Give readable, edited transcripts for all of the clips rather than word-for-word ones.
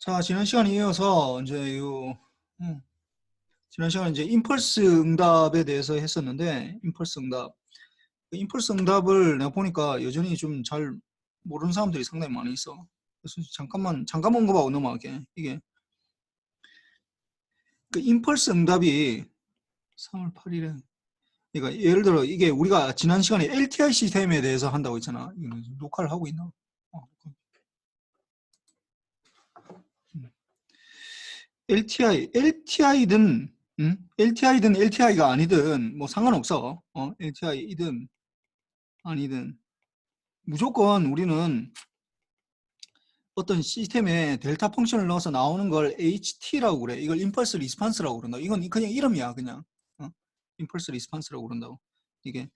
자, 지난 시간에 이어서 이제 지난 시간에 이제 임펄스 응답에 대해서 했었는데, 임펄스 응답. 그 임펄스 응답을 내가 보니까 여전히 좀 잘 모르는 사람들이 상당히 많이 있어. 그래서 잠깐만 언급하고 넘어갈게. 이게 그 임펄스 응답이 3월 8일에, 그러니까 예를 들어 이게 우리가 지난 시간에 LTI 시스템에 대해서 한다고 했잖아. 이거 녹화를 하고 있나? LTI든 LTI든 LTI가 아니든 뭐 상관없어. LTI이든 아니든 무조건 우리는 어떤 시스템에 델타 펑션을 넣어서 나오는 걸 HT라고 그래. 이걸 임펄스 리스판스라고 그런다. 이건 그냥 이름이야, 그냥. 임펄스 리스판스라고 그런다고. 이게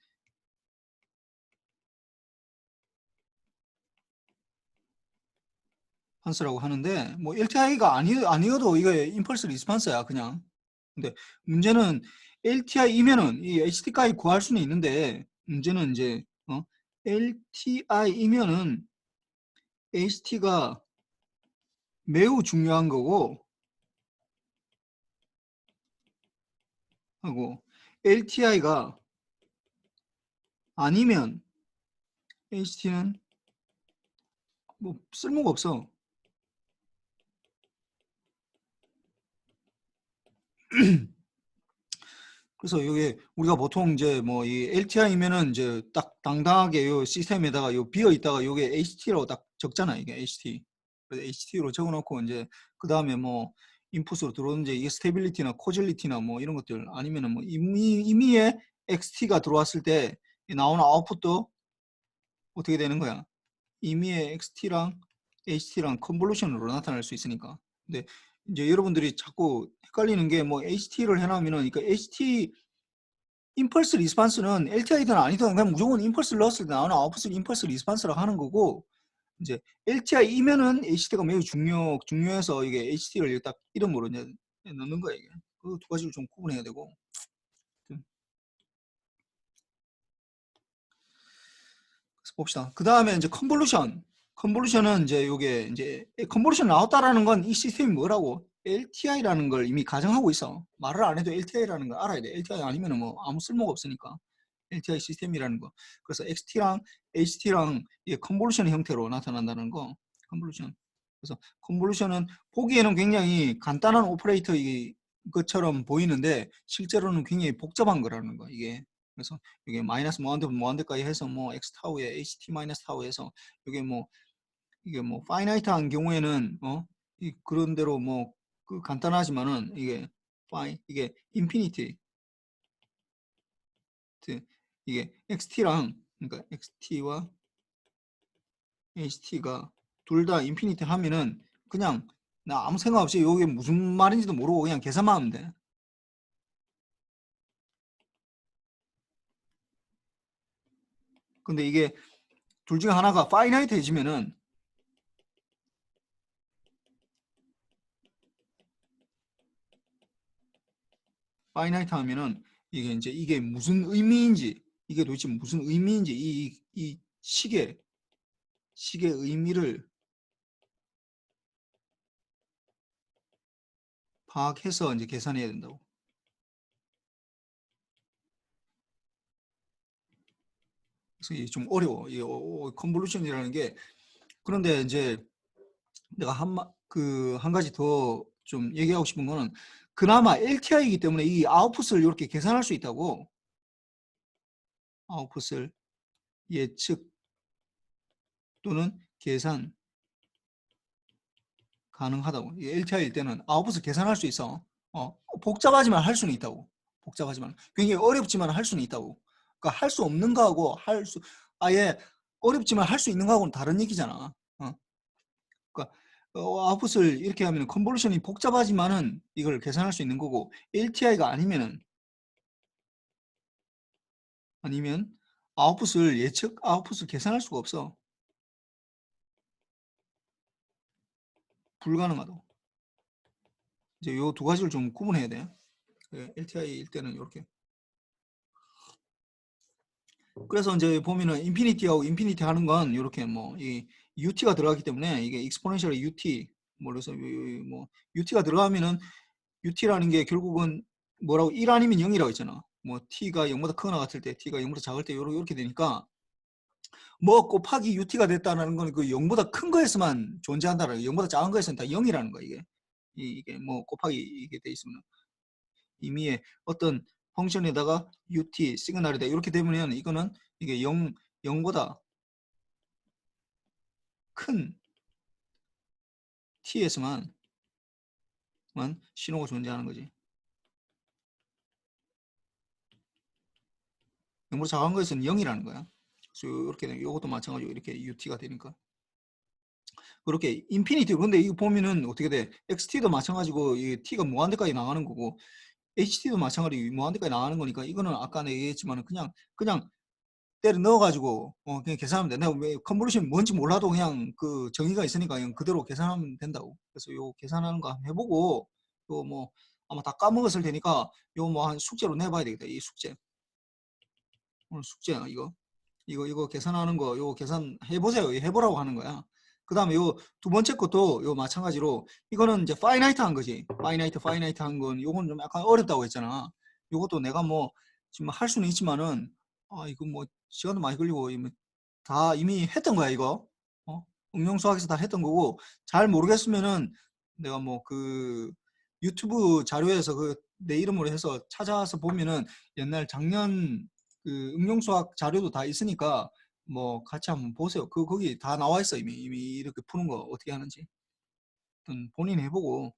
판스라고 하는데 뭐 LTI가 아니어도 이게 임펄스 리스판스야, 그냥. 근데 문제는 LTI이면은 이 HT까지 구할 수는 있는데 문제는 이제 LTI이면은 HT가 매우 중요한 거고 하고 LTI가 아니면 HT는 뭐 쓸모가 없어. 그래서 이게 우리가 보통 이제 뭐 이 LTI면은 이제 딱 당당하게 요 시스템에다가 요 비어 있다가 요게 HT라고 딱 적잖아, 이게 HT. 그래서 HT로 적어놓고 이제 그 다음에 뭐 인풋으로 들어오는 이제 이게 스테빌리티나 코질리티나 뭐 이런 것들 아니면은 뭐 임의의 XT가 들어왔을 때 나오는 아웃풋도 어떻게 되는 거야? 임의의 XT랑 HT랑 컨볼루션으로 나타날 수 있으니까. 근데 이제 여러분들이 자꾸 헷갈리는 게 뭐 HT를 해놓으면은 그러니까 HT 임펄스 리스판스는 LTI든 아니든 그냥 무조건 임펄스를 넣었을 때 나오는 아웃풋을 임펄스 리스판스라고 하는 거고, 이제 LTI이면은 HT가 매우 중요해서 이게 HT를 딱 이름으로 이제 넣는 거야, 이게. 그 두 가지를 좀 구분해야 되고. 그래서 봅시다. 그 다음에 이제 컨볼루션. 컨볼루션은 이제 요게 이제 컨볼루션 나왔다라는 건 이 시스템이 뭐라고? LTI라는 걸 이미 가정하고 있어. 말을 안 해도 LTI라는 걸 알아야 돼. LTI 아니면은 뭐 아무 쓸모가 없으니까. LTI 시스템이라는 거. 그래서 XT랑 HT랑 컨볼루션 형태로 나타난다는 거. 컨볼루션. 그래서 컨볼루션은 보기에는 굉장히 간단한 오퍼레이터인 것처럼 보이는데 실제로는 굉장히 복잡한 거라는 거, 이게. 그래서 이게 마이너스 무한대까지 해서 뭐 x 타우에 ht 마이너스 타우에서 이게 뭐 이게 뭐 파이나이트한 경우에는 그런 대로 뭐 그 간단하지만은 이게 인피니티, 이게 xt랑 그러니까 xt와 ht가 둘 다 인피니티 하면은 그냥 나 아무 생각 없이 이게 무슨 말인지도 모르고 그냥 계산만 하면 돼. 근데 이게 둘 중에 하나가 파이나이트해지면은 파이나이트 하면은 이게 무슨 의미인지, 이게 도대체 무슨 의미인지 이 식의 의미를 파악해서 이제 계산해야 된다고. 그래서 이게 좀 어려워. 이 컨볼루션이라는 게. 그런데 이제 내가 한 가지 더 좀 얘기하고 싶은 거는 그나마 LTI이기 때문에 이 아웃풋을 이렇게 계산할 수 있다고. 아웃풋을 예측 또는 계산 가능하다고. LTI일 때는 아웃풋을 계산할 수 있어. 복잡하지만 할 수는 있다고. 복잡하지만 굉장히 어렵지만 할 수는 있다고. 그러니까 할 수 없는 거하고 아예 어렵지만 할 수 있는 거하고는 다른 얘기잖아. 그러니까 아웃풋을 이렇게 하면 컨볼루션이 복잡하지만은 이걸 계산할 수 있는 거고, LTI가 아니면 아웃풋을 계산할 수가 없어. 불가능하다고. 이제 요 두 가지를 좀 구분해야 돼. LTI일 때는 이렇게. 그래서 이제 보면은 인피니티하고 인피니티 하는 건 이렇게 뭐 이 UT가 들어가기 때문에 이게 익스포넨셜의 UT 그래서 뭐 UT가 들어가면은 UT라는 게 결국은 뭐라고 1 아니면 0이라고 했잖아. 뭐 T가 0보다 크거나 같을 때, T가 0보다 작을 때 요렇게 되니까 뭐 곱하기 UT가 됐다는 건 그 0보다 큰 거에서만 존재한다라는 거예요. 0보다 작은 거에서는 다 0이라는 거야, 이게. 이게 뭐 곱하기 이게 돼 있으면 임의의 어떤 펑션에다가 UT 시그널이다 이렇게 되면 이거는 이게 0보다 큰 T에서만 신호가 존재하는 거지. 0보다 작은 거에서는 0이라는 거야. 그래서 이렇게 되면 이것도 마찬가지로 이렇게 UT가 되니까. 그렇게 인피니티. 근데 이거 보면은 어떻게 돼? XT도 마찬가지고 이 T가 무한대까지 나가는 거고 HT도 마찬가지로 무한대까지 나가는 거니까 이거는 아까 내가 얘기했지만 그냥 때려 넣어가지고 그냥 계산하면 돼. 내가 왜 컨볼루션이 뭔지 몰라도 그냥 그 정의가 있으니까 그냥 그대로 계산하면 된다고. 그래서 요 계산하는 거 한번 해보고 요 뭐 아마 다 까먹었을 테니까 요 뭐 한 숙제로 내봐야 되겠다. 이 숙제. 오늘 숙제야 이거 계산하는 거 요거 계산해보세요. 해보라고 하는 거야. 그 다음에 요 두 번째 것도 요 마찬가지로 이거는 이제 파이나이트 한 거지. 파이나이트 한 건 요건 좀 약간 어렵다고 했잖아. 요것도 내가 뭐 지금 할 수는 있지만은 이거 뭐 시간도 많이 걸리고 다 이미 했던 거야 이거. 응용 수학에서 다 했던 거고 잘 모르겠으면은 내가 뭐 그 유튜브 자료에서 그 내 이름으로 해서 찾아서 보면은 옛날 작년 그 응용 수학 자료도 다 있으니까 뭐 같이 한번 보세요. 거기 다 나와 있어 이미 이렇게 푸는 거 어떻게 하는지. 본인 해보고.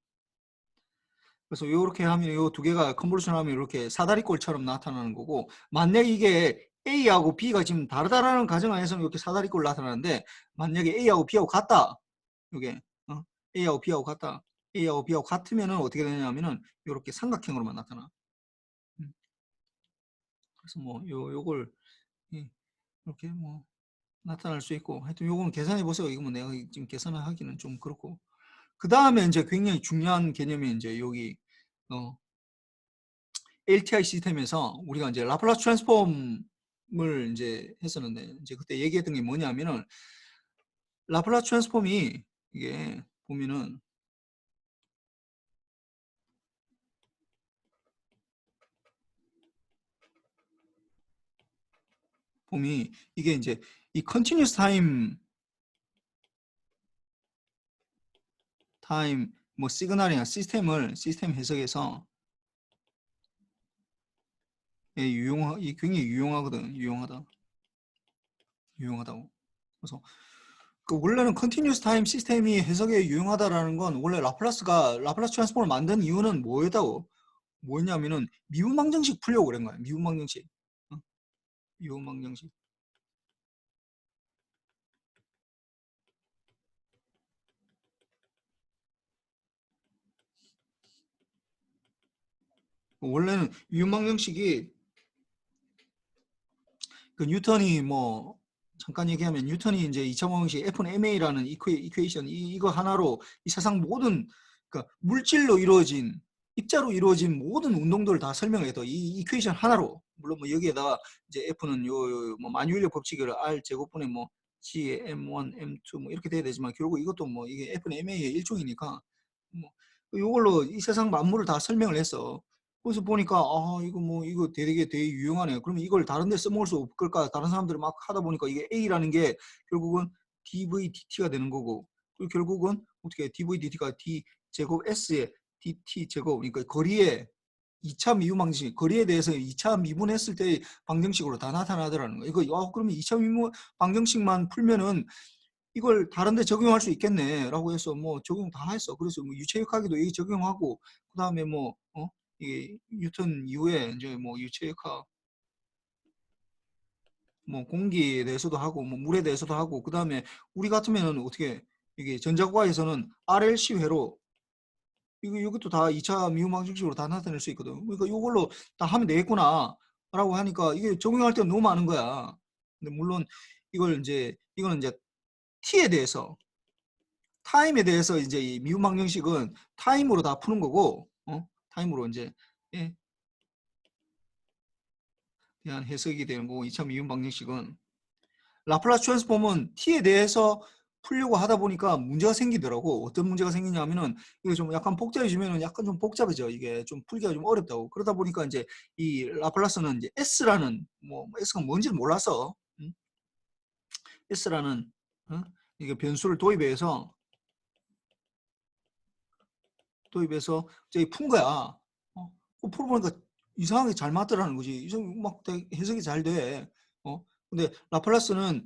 그래서 이렇게 하면 요 두 개가 컨볼루션 하면 이렇게 사다리꼴처럼 나타나는 거고 만약에 이게 A하고 B가 지금 다르다라는 가정하에서는 이렇게 사다리꼴 나타나는데 만약에 A하고 B하고 같다. 이게 A하고 B하고 같다. A하고 B하고 같으면은 어떻게 되냐면은 이렇게 삼각형으로만 나타나. 그래서 뭐 요걸 이렇게 뭐 나타날 수 있고 하여튼 요거는 계산해 보세요. 이거 뭐 내가 지금 계산을 하기는 좀 그렇고 그 다음에 이제 굉장히 중요한 개념이 이제 여기 LTI 시스템에서 우리가 이제 라플라스 트랜스폼을 이제 했었는데 이제 그때 얘기했던 게 뭐냐면은 라플라스 트랜스폼이 이게 보면은 폼이 이게 이제 이 컨티뉴스 타임 뭐 시그널이나 시스템 해석에서 이 굉장히 유용하다고. 그래서 그 원래는 컨티뉴스 타임 시스템이 해석에 유용하다라는 건 원래 라플라스 트랜스폼을 만든 이유는 뭐였냐면은 미분방정식 풀려고 그런 거야. 미분방정식. 미분방정식. 원래는 미분방정식이 그 뉴턴이 뭐 잠깐 얘기하면 뉴턴이 이제 2차 방정식 F는 ma라는 이퀘이션 이거 하나로 이 세상 모든 그러니까 물질로 이루어진 입자로 이루어진 모든 운동들을 다 설명해서 이 이퀘이션 하나로 물론 뭐 여기에다가 이제 F는 뭐 만유인력 법칙을 R 제곱분의 뭐 G M1 M2 뭐 이렇게 돼야 되지만 결국 이것도 뭐 이게 F는 ma의 일종이니까 뭐 이걸로 이 세상 만물을 다 설명을 했어. 그래서 보니까 이거 되게 유용하네요. 그러면 이걸 다른 데 써먹을 수 없을까? 다른 사람들이 막 하다 보니까 이게 A라는 게 결국은 dVdt가 되는 거고 그리고 결국은 어떻게 dVdt가 d 제곱 s의 dt 제곱 그러니까 거리에 2차 미분 방정식 거리에 대해서 2차 미분했을 때 방정식으로 다 나타나더라는 거예요. 이거 그러면 2차 미분 방정식만 풀면은 이걸 다른 데 적용할 수 있겠네 라고 해서 뭐 적용 다 했어. 그래서 뭐 유체역학에도 여기 적용하고 그 다음에 뭐 이게 뉴턴 이후에 이제 뭐 유체역학 뭐 공기에 대해서도 하고 뭐 물에 대해서도 하고 그 다음에 우리 같으면은 어떻게 이게 전자과에서는 RLC 회로 이것도 다 2차 미분 방정식으로 다 나타낼 수 있거든. 그러니까 이걸로 다 하면 되겠구나 라고 하니까 이게 적용할 때가 너무 많은 거야. 근데 물론 이거는 이제 T에 대해서 타임에 대해서 이제 이 미분 방정식은 타임으로 다 푸는 거고, 타임으로 이제 예, 대한 해석이 되는 거고 2차 미분 방정식은 라플라스 트랜스폼은 t에 대해서 풀려고 하다 보니까 문제가 생기더라고. 어떤 문제가 생기냐면은 이게 좀 약간 복잡해지면은 약간 좀 복잡해져. 이게 좀 풀기가 좀 어렵다고. 그러다 보니까 이제 이 라플라스는 이제 S라는 뭐 S가 뭔지를 몰라서 S라는 이게 변수를 도입해서 저기 푼 거야. 풀어보니까 이상하게 잘 맞더라는 거지. 막 되게 해석이 잘 돼. 근데 라플라스는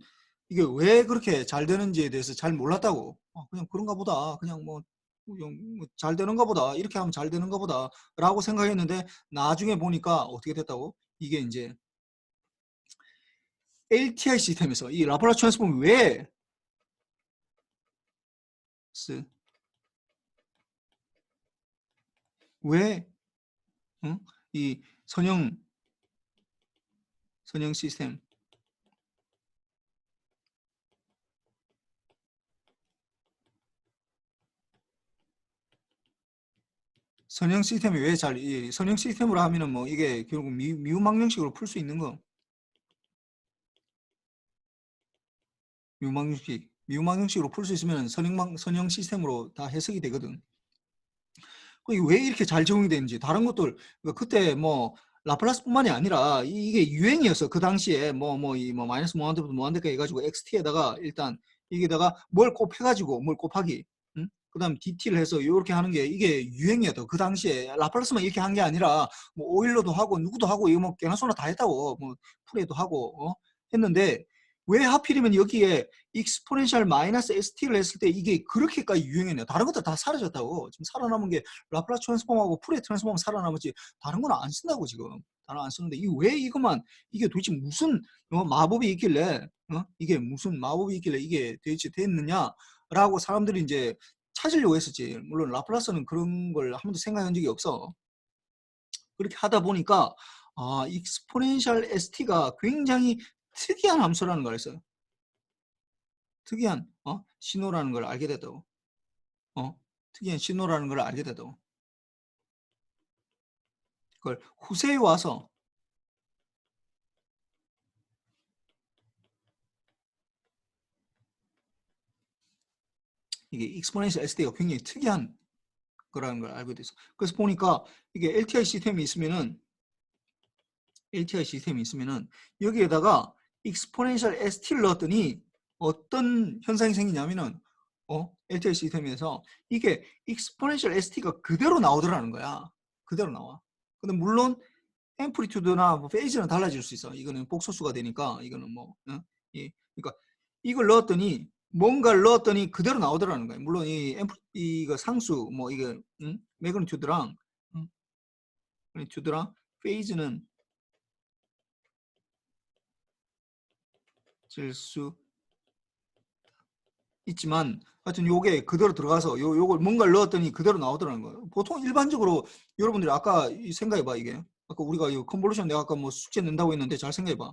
이게 왜 그렇게 잘 되는지에 대해서 잘 몰랐다고. 그냥 그런가 보다. 그냥 잘 되는가 보다. 이렇게 하면 잘 되는가 보다. 라고 생각했는데 나중에 보니까 어떻게 됐다고? 이게 이제 LTI 시스템에서 이 라플라스 트랜스폼이 왜 이 선형 시스템 선형 시스템이 왜 선형 시스템으로 하면은 뭐 이게 결국 미분방정식으로 풀 수 있는 거. 미분방정식으로 풀 수 있으면 선형 시스템으로 다 해석이 되거든. 이게 왜 이렇게 잘 적용이 되는지 다른 것들 그때 뭐 라플라스뿐만이 아니라 이게 유행이었어. 그 당시에 마이너스 무한대부터 무한대까지 해가지고 xt에다가 일단 이게다가 뭘 곱해가지고 뭘 곱하기 그다음 DT를 해서 이렇게 하는 게 이게 유행이었다. 그 당시에 라플라스만 이렇게 한 게 아니라 뭐 오일러도 하고 누구도 하고 이거 뭐 개나 소나 다 했다고 뭐 풀에도 하고 했는데 왜 하필이면 여기에 익스포넨셜 마이너스 ST를 했을 때 이게 그렇게까지 유행했냐. 다른 것들 다 사라졌다고. 지금 살아남은 게 라플라스 트랜스폼하고 풀의 트랜스폼 살아남았지 다른 건 안 쓴다고 지금. 다른 안 쓰는데 왜 이것만 이게 도대체 무슨 마법이 있길래 이게 무슨 마법이 있길래 이게 도대체 됐느냐라고 사람들이 이제 찾으려고 했었지. 물론 라플라스는 그런 걸 한 번도 생각한 적이 없어. 그렇게 하다 보니까 익스포넨셜 ST가 굉장히 특이한 함수라는 걸 했어요. 특이한 신호라는 걸 알게 됐다고. 특이한 신호라는 걸 알게 됐다고. 그걸 후세에 와서 이게 익스포넨셜 ST가 굉장히 특이한 거라는 걸 알게 됐어. 그래서 보니까 이게 LTI 시스템이 있으면은 여기에다가 익스포넨셜 ST를 넣었더니 어떤 현상이 생기냐면은 LTI 시스템에서 이게 익스포넨셜 ST가 그대로 나오더라는 거야. 그대로 나와. 근데 물론 앰플리튜드나 페이지는 달라질 수 있어. 이거는 복소수가 되니까 이거는 그러니까 이걸 넣었더니 뭔가를 넣었더니 그대로 나오더라는 거야. 물론 이거 상수 이게 매그니튜드랑 페이지는 질 수 있지만 하여튼 요게 그대로 들어가서 요걸 뭔가를 넣었더니 그대로 나오더라는 거예요. 보통 일반적으로 여러분들이 아까 생각해봐. 이게 아까 우리가 이 컨볼루션 내가 아까 뭐 숙제 낸다고 했는데 잘 생각해봐.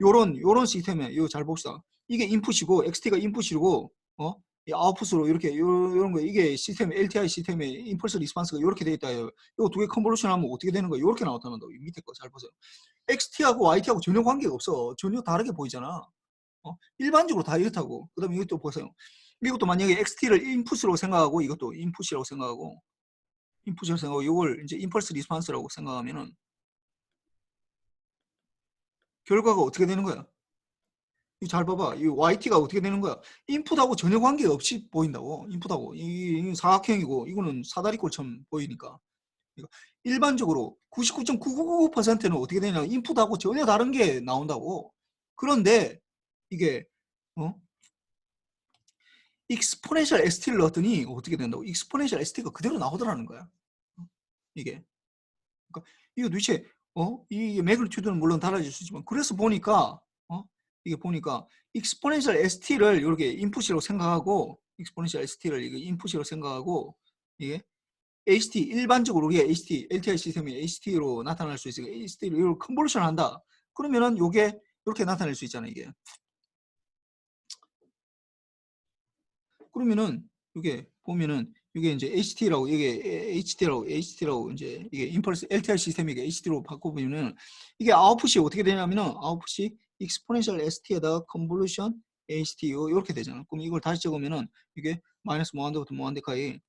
요런 시스템에 이거 잘 봅시다. 이게 인풋이고 XT가 인풋이고 이 아웃풋으로 이렇게 요런 거 이게 시스템 LTI 시스템의 임펄스 리스판스가 이렇게 돼 있다. 요 두 개 컨볼루션 하면 어떻게 되는 거야? 이렇게 나타난다고. 밑에 거 잘 보세요. XT하고 YT하고 전혀 관계가 없어. 전혀 다르게 보이잖아. 일반적으로 다 이렇다고. 그 다음에 이것도 보세요. 이것도 만약에 XT를 인풋으로 생각하고 이것도 인풋이라고 생각하고 이걸 이제 임펄스 리스판스라고 생각하면은 결과가 어떻게 되는 거야? 잘 봐봐. 이 YT가 어떻게 되는 거야? 인풋하고 전혀 관계 없이 보인다고. 인풋하고 이 사각형이고 이거는 사다리꼴처럼 보이니까. 그러니까 일반적으로 99.999%는 어떻게 되냐? 인풋하고 전혀 다른 게 나온다고. 그런데 이게 익스포넨셜 ST를 넣었더니 어떻게 된다고? 익스포넨셜 ST가 그대로 나오더라는 거야. 이게. 그러니까 이거 도대체 이 매그니튜드는 물론 달라질 수 있지만 그래서 보니까 이게 보니까 익스포넨셜 ST를 이렇게 인풋이라고 생각하고 익스포넨셜 ST를 이게 인풋이라고 생각하고 이게 HT 일반적으로 우리가 HT LTI 시스템이 HT로 나타날 수 있으니까 HT로 이걸 컨볼루션 한다. 그러면은 요게 이렇게 나타낼 수 있잖아 이게. 그러면은 이게 보면은 이게 이제 HT라고 이제 이게 임펄스 LTI 시스템이 HT로 바꿔보면은 이게 아웃풋이 어떻게 되냐면은 아웃풋이 익스포넨셜 ST에다가 컨볼루션 HT 요렇게 되잖아. 그럼 이걸 다시 적으면은 이게 마이너스 무한대부터 무한대까지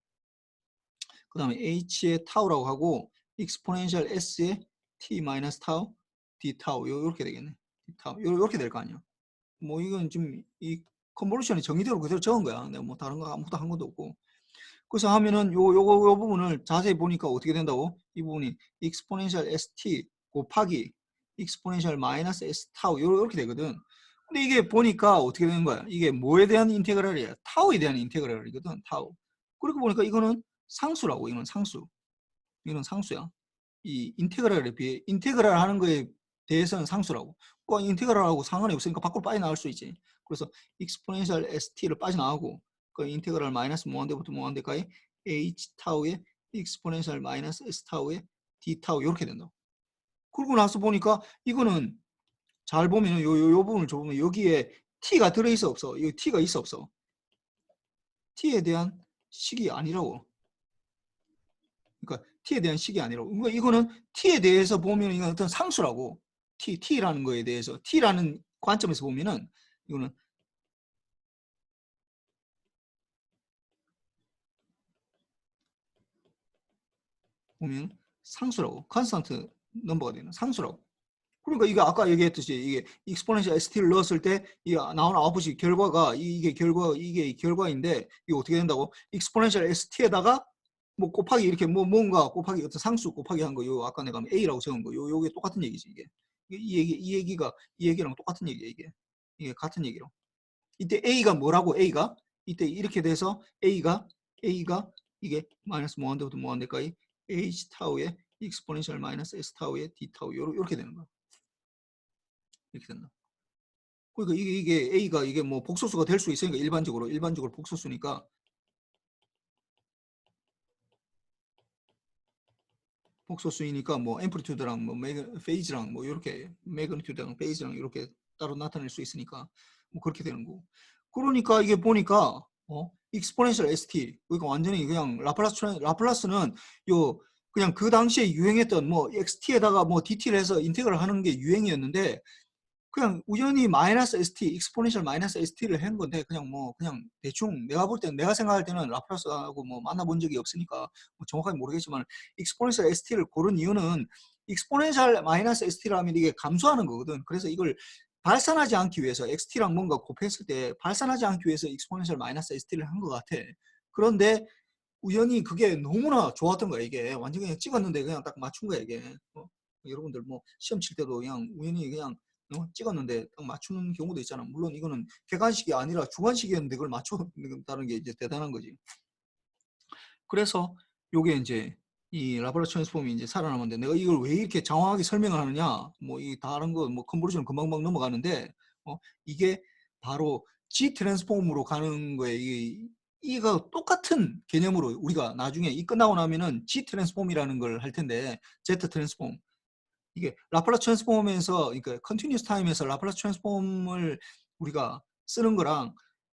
그 다음에 H의 타우라고 하고 익스포넨셜 S의 T 마이너스 타우 D 타우 요렇게 되겠네. D 타우 요렇게 될 거 아니야. 뭐 이건 지금 이 컨볼루션의 정의대로 그대로 적은 거야. 내가 뭐 다른 거 아무것도 한 것도 없고. 그래서 하면은 요 부분을 자세히 보니까 어떻게 된다고? 이 부분이 익스포넨셜 st 곱하기 익스포넨셜 마이너스 s 타우 요렇게 되거든. 근데 이게 보니까 어떻게 되는 거야? 이게 뭐에 대한 인테그랄이야? 타우에 대한 인테그랄이거든. 타우. 그렇게 보니까 이거는 상수라고. 이건 상수. 이건 상수야. 이 인테그랄에 비해 인테그랄 하는 거에 대해서는 상수라고. 인테그랄하고 상관이 없으니까 밖으로 빠져나갈 수 있지. 그래서 익스포넨셜 st를 빠져나가고 그 인테그랄 마이너스 무한대부터 무한대까지 h 타우의 익스포넨셜 마이너스 s 타우의 d 타우 이렇게 된다. 그러고 나서 보니까 이거는 잘 보면 요 부분을 보면 여기에 t가 들어있어 없어? 여기 t가 있어 없어? t에 대한 식이 아니라고. 그러니까 t에 대한 식이 아니라고. 그러니까 이거는 t에 대해서 보면 이건 어떤 상수라고. t라는 거에 대해서 t라는 관점에서 보면은 이거는 보면 상수라고. 컨스턴트 넘버가 되는 상수라고. 그러니까 이게 아까 얘기했듯이 이게 익스포넨셜 st를 넣었을 때 이 나오는 아웃풋이 결과가 이게 결과인데 이게 어떻게 된다고? 익스포넨셜 st에다가 뭐 곱하기 이렇게 뭐 뭔가 곱하기 어떤 상수 곱하기 한 거 요 아까 내가 a라고 적은 거 요게 똑같은 얘기지 이게. 이 얘기랑 똑같은 얘기야 이게 같은 얘기로. 이때 a가 뭐라고 a가 이때 이렇게 돼서 a가 이게 마이너스 무한대부터 무한대까지 h 타우의 익스포넨셜 마이너스 s 타우의 d 타우 요렇게 되는 거야. 이렇게 된다. 그러니까 이게 a가 이게 뭐 복소수가 될 수 있으니까 일반적으로 복소수니까 복소수이니까 뭐 앰플리튜드랑 뭐 페이지랑 뭐 이렇게 매그니튜드랑 페이지랑 이렇게 따로 나타낼 수 있으니까 뭐 그렇게 되는 거고. 그러니까 이게 보니까 익스포넨셜 st 그러니까 완전히 그냥 라플라스는 요 그냥 그 당시에 유행했던 뭐 xt에다가 뭐 dt를 해서 인테그럴 하는 게 유행이었는데 그냥 우연히 마이너스 st, 익스포넨셜 마이너스 st를 한 건데 그냥 대충 내가 볼 때는 내가 생각할 때는 라플라스하고 뭐 만나본 적이 없으니까 뭐 정확하게 모르겠지만 익스포넨셜 st를 고른 이유는 익스포넨셜 마이너스 st라면 이게 감소하는 거거든. 그래서 이걸 발산하지 않기 위해서 xt랑 뭔가 곱했을 때 발산하지 않기 위해서 익스포넨셜 마이너스 st를 한 것 같아. 그런데 우연히 그게 너무나 좋았던 거야 이게. 완전 그냥 찍었는데 그냥 딱 맞춘 거야 이게. 여러분들 뭐 시험 칠 때도 그냥 우연히 그냥 찍었는데 딱 맞추는 경우도 있잖아. 물론 이거는 객관식이 아니라 주관식이었는데 그걸 맞춘다는 게 이제 대단한 거지. 그래서 요게 이제 이 라플라스 트랜스폼이 이제 살아남았는데 내가 이걸 왜 이렇게 장황하게 설명을 하느냐? 뭐 이 다른 거 뭐 컨볼루션 금방금방 넘어가는데 이게 바로 G 트랜스폼으로 가는 거에 이거 똑같은 개념으로 우리가 나중에 이 끝나고 나면은 G 트랜스폼이라는 걸 할 텐데 Z 트랜스폼 이게 라플라스 트랜스폼에서 그러니까 컨티뉴스 타임에서 라플라스 트랜스폼을 우리가 쓰는 거랑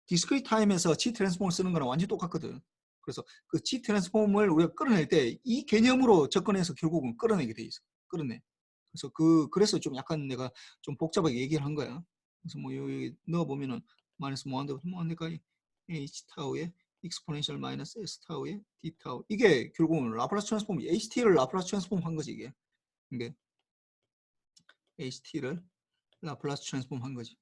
디스크리트 타임에서 G 트랜스폼을 쓰는 거랑 완전히 똑같거든. 그래서 그 G 트랜스폼을 우리가 끌어낼 때 이 개념으로 접근해서 결국은 끌어내게 돼 있어. 끌어내. 그래서 그래서 좀 약간 내가 좀 복잡하게 얘기를 한 거야. 그래서 뭐 여기 넣어 보면은 마이너스 무한대부터 무한대까지 h 타우의 익스포넨셜 마이너스 s 타우의 d 타우 이게 결국은 라플라스 트랜스폼 HT를 라플라스 트랜스폼 한 거지 이게 HT를 라플라스 트랜스폼 한 거지.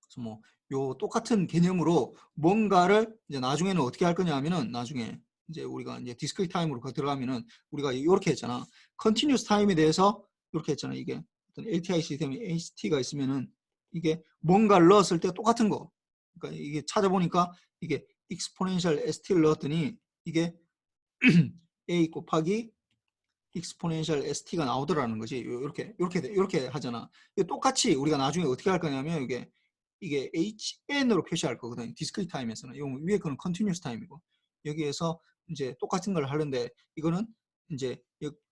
그래서 뭐 요 똑같은 개념으로 뭔가를 이제 나중에는 어떻게 할 거냐 하면은 나중에 이제 우리가 이제 디스크리트 타임으로 들어가면은 우리가 이렇게 했잖아. 컨티뉴스 타임에 대해서 이렇게 했잖아. 이게 어떤 LTI 시스템에 HT가 있으면은 이게 뭔가를 넣었을 때 똑같은 거. 그러니까 이게 찾아보니까 이게 익스포넨셜 ST를 넣었더니 이게 A 곱하기 익스포넨셜 ST가 나오더라는 거지. 이렇게 하잖아. 똑같이 우리가 나중에 어떻게 할 거냐면 이게 HN으로 표시할 거거든. 디스크리트 타임에서는. 이 위에 거는 컨티뉴스 타임이고. 여기에서 이제 똑같은 걸 하는데 이거는 이제